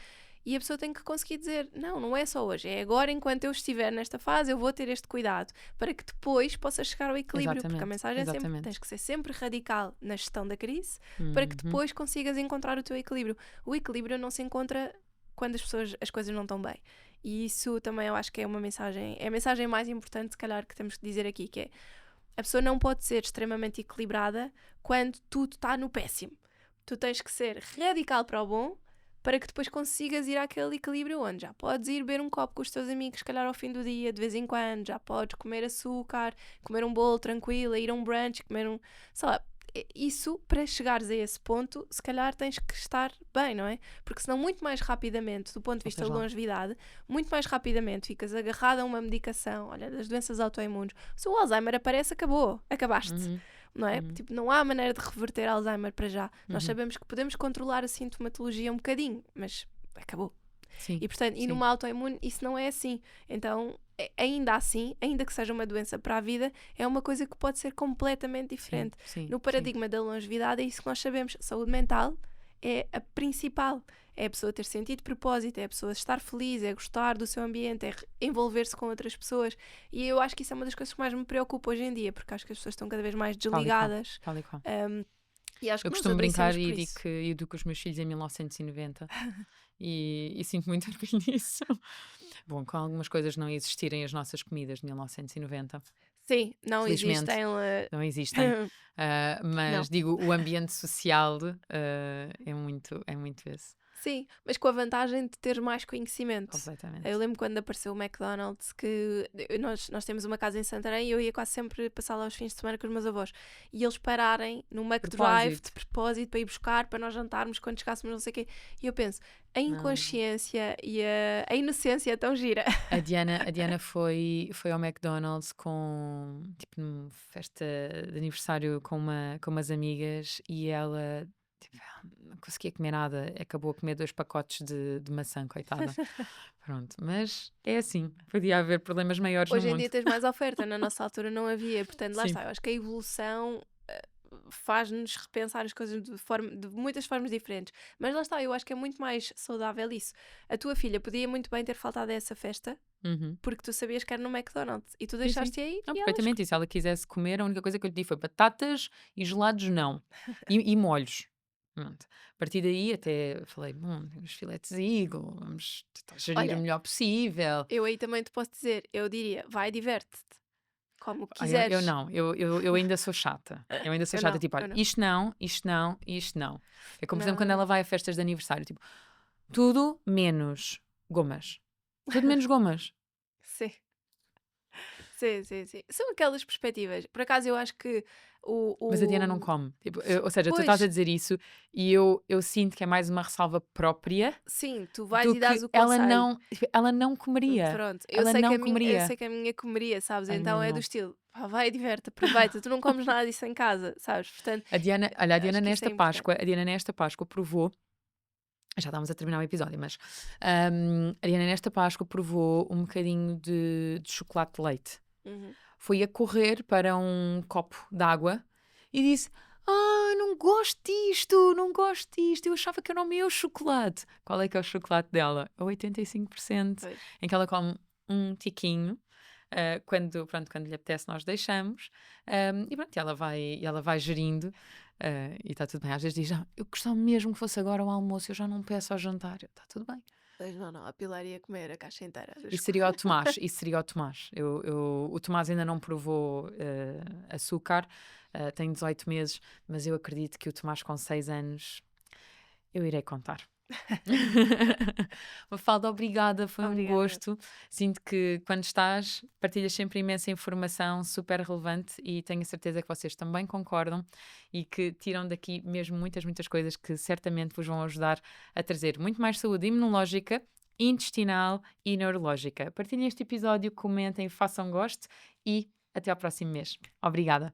Speaker 2: E a pessoa tem que conseguir dizer, não é só hoje, é agora, enquanto eu estiver nesta fase, eu vou ter este cuidado, para que depois possa chegar ao equilíbrio, porque a mensagem é sempre, tens que ser sempre radical na gestão da crise, para que depois consigas encontrar o teu equilíbrio. O equilíbrio não se encontra quando as coisas não estão bem. E isso também eu acho que é uma mensagem, é a mensagem mais importante, se calhar, que temos que dizer aqui, que é, a pessoa não pode ser extremamente equilibrada quando tudo está no péssimo. Tu tens que ser radical para o bom, para que depois consigas ir àquele equilíbrio onde já podes ir beber um copo com os teus amigos, se calhar ao fim do dia, de vez em quando, já podes comer açúcar, comer um bolo tranquilo, ir a um brunch, comer sei lá, isso, para chegares a esse ponto, se calhar tens que estar bem, não é? Porque senão muito mais rapidamente, do ponto de vista da longevidade, muito mais rapidamente ficas agarrado a uma medicação, olha, das doenças autoimunes. Se o Alzheimer aparece, acabaste. Não é? Tipo, não há maneira de reverter Alzheimer para já. Nós sabemos que podemos controlar a sintomatologia um bocadinho, mas acabou. E portanto, e numa autoimune isso não é assim. Então, ainda assim, ainda que seja uma doença para a vida, é uma coisa que pode ser completamente diferente. No paradigma da longevidade é isso que nós sabemos. Saúde mental é a principal. É a pessoa ter sentido de propósito, é a pessoa estar feliz, é gostar do seu ambiente, é envolver-se com outras pessoas. E eu acho que isso é uma das coisas que mais me preocupa hoje em dia, porque acho que as pessoas estão cada vez mais desligadas.
Speaker 1: Tal e qual.
Speaker 2: E acho que
Speaker 1: eu costumo brincar e digo que eu educo os meus filhos em 1990 e sinto muito orgulho nisso. Bom, com algumas coisas não existirem as nossas comidas de 1990.
Speaker 2: Sim, não
Speaker 1: Felizmente,
Speaker 2: existem.
Speaker 1: Não existem. Mas
Speaker 2: Não.
Speaker 1: digo, o ambiente social é muito esse.
Speaker 2: Sim, mas com a vantagem de ter mais conhecimento.
Speaker 1: Completamente.
Speaker 2: Eu lembro quando apareceu o McDonald's, que nós temos uma casa em Santarém e eu ia quase sempre passar lá os fins de semana com os meus avós. E eles pararem no McDrive de propósito para ir buscar, para nós jantarmos quando chegássemos não sei o quê. E eu penso, a inconsciência e a inocência é tão gira.
Speaker 1: A Diana foi ao McDonald's com, tipo, numa festa de aniversário com umas amigas e ela... Tipo, não conseguia comer nada, acabou a comer 2 pacotes de maçã, coitada. Pronto, mas é assim, podia haver problemas maiores
Speaker 2: Hoje
Speaker 1: no
Speaker 2: em
Speaker 1: mundo.
Speaker 2: dia tens mais oferta, na nossa altura não havia, portanto lá
Speaker 1: Sim.
Speaker 2: está, eu acho que a evolução faz-nos repensar as coisas de muitas formas diferentes, mas lá está, eu acho que é muito mais saudável isso. A tua filha podia muito bem ter faltado a essa festa, porque tu sabias que era no McDonald's e tu deixaste aí.
Speaker 1: Não, perfeitamente, e se ela quisesse comer, a única coisa que eu lhe disse foi batatas e gelados não, e molhos. Pronto. A partir daí até falei, os filetes Eagle, vamos tentar gerir o melhor possível.
Speaker 2: Eu aí também te posso dizer, eu diria, vai, diverte-te, como
Speaker 1: Ai,
Speaker 2: quiseres.
Speaker 1: eu não, eu ainda sou chata. Eu ainda sou chata,
Speaker 2: não,
Speaker 1: tipo, olha,
Speaker 2: não.
Speaker 1: isto não. É como, por exemplo, quando
Speaker 2: Não.
Speaker 1: ela vai a festas de aniversário, tipo, tudo menos gomas. Tudo menos gomas.
Speaker 2: Sim. Sim. São aquelas perspectivas. Por acaso eu acho que
Speaker 1: Mas a Diana não come. Tipo, ou seja, tu
Speaker 2: Pois.
Speaker 1: estás a dizer isso e eu sinto que é mais uma ressalva própria
Speaker 2: Sim, tu vais
Speaker 1: do
Speaker 2: e dás
Speaker 1: que
Speaker 2: o conselho.
Speaker 1: ela não comeria.
Speaker 2: Pronto,
Speaker 1: Ela não comeria.
Speaker 2: eu sei que a minha comeria, sabes?
Speaker 1: A
Speaker 2: Então
Speaker 1: minha
Speaker 2: é
Speaker 1: não.
Speaker 2: do estilo, vai e diverte, aproveita, tu não comes nada disso em casa, sabes? Portanto,
Speaker 1: A Diana
Speaker 2: acho que
Speaker 1: nesta
Speaker 2: isso é
Speaker 1: Páscoa, provou. Já estávamos a terminar o episódio, mas a Diana nesta Páscoa provou um bocadinho de chocolate de leite. Foi a correr para um copo de água e disse: não gosto disto, eu achava que era o meu chocolate. Qual é que é o chocolate dela? É 85%,
Speaker 2: Pois.
Speaker 1: em que ela come um tiquinho. Quando lhe apetece nós deixamos e pronto, ela vai gerindo e está tudo bem. Às vezes diz, eu gostava mesmo que fosse agora ao almoço, eu já não peço ao jantar. Está tudo bem.
Speaker 2: Mas não, a Pilar ia comer a caixa inteira.
Speaker 1: Isso seria o Tomás. O Tomás ainda não provou açúcar, tem 18 meses, mas eu acredito que o Tomás com 6 anos, eu irei contar. Mafalda, obrigada, foi um
Speaker 2: Obrigada.
Speaker 1: gosto. Sinto que quando estás, partilhas sempre imensa informação super relevante e tenho a certeza que vocês também concordam e que tiram daqui mesmo muitas, muitas coisas que certamente vos vão ajudar a trazer muito mais saúde imunológica, intestinal e neurológica. Partilhem este episódio, comentem, façam gosto e até ao próximo mês. Obrigada.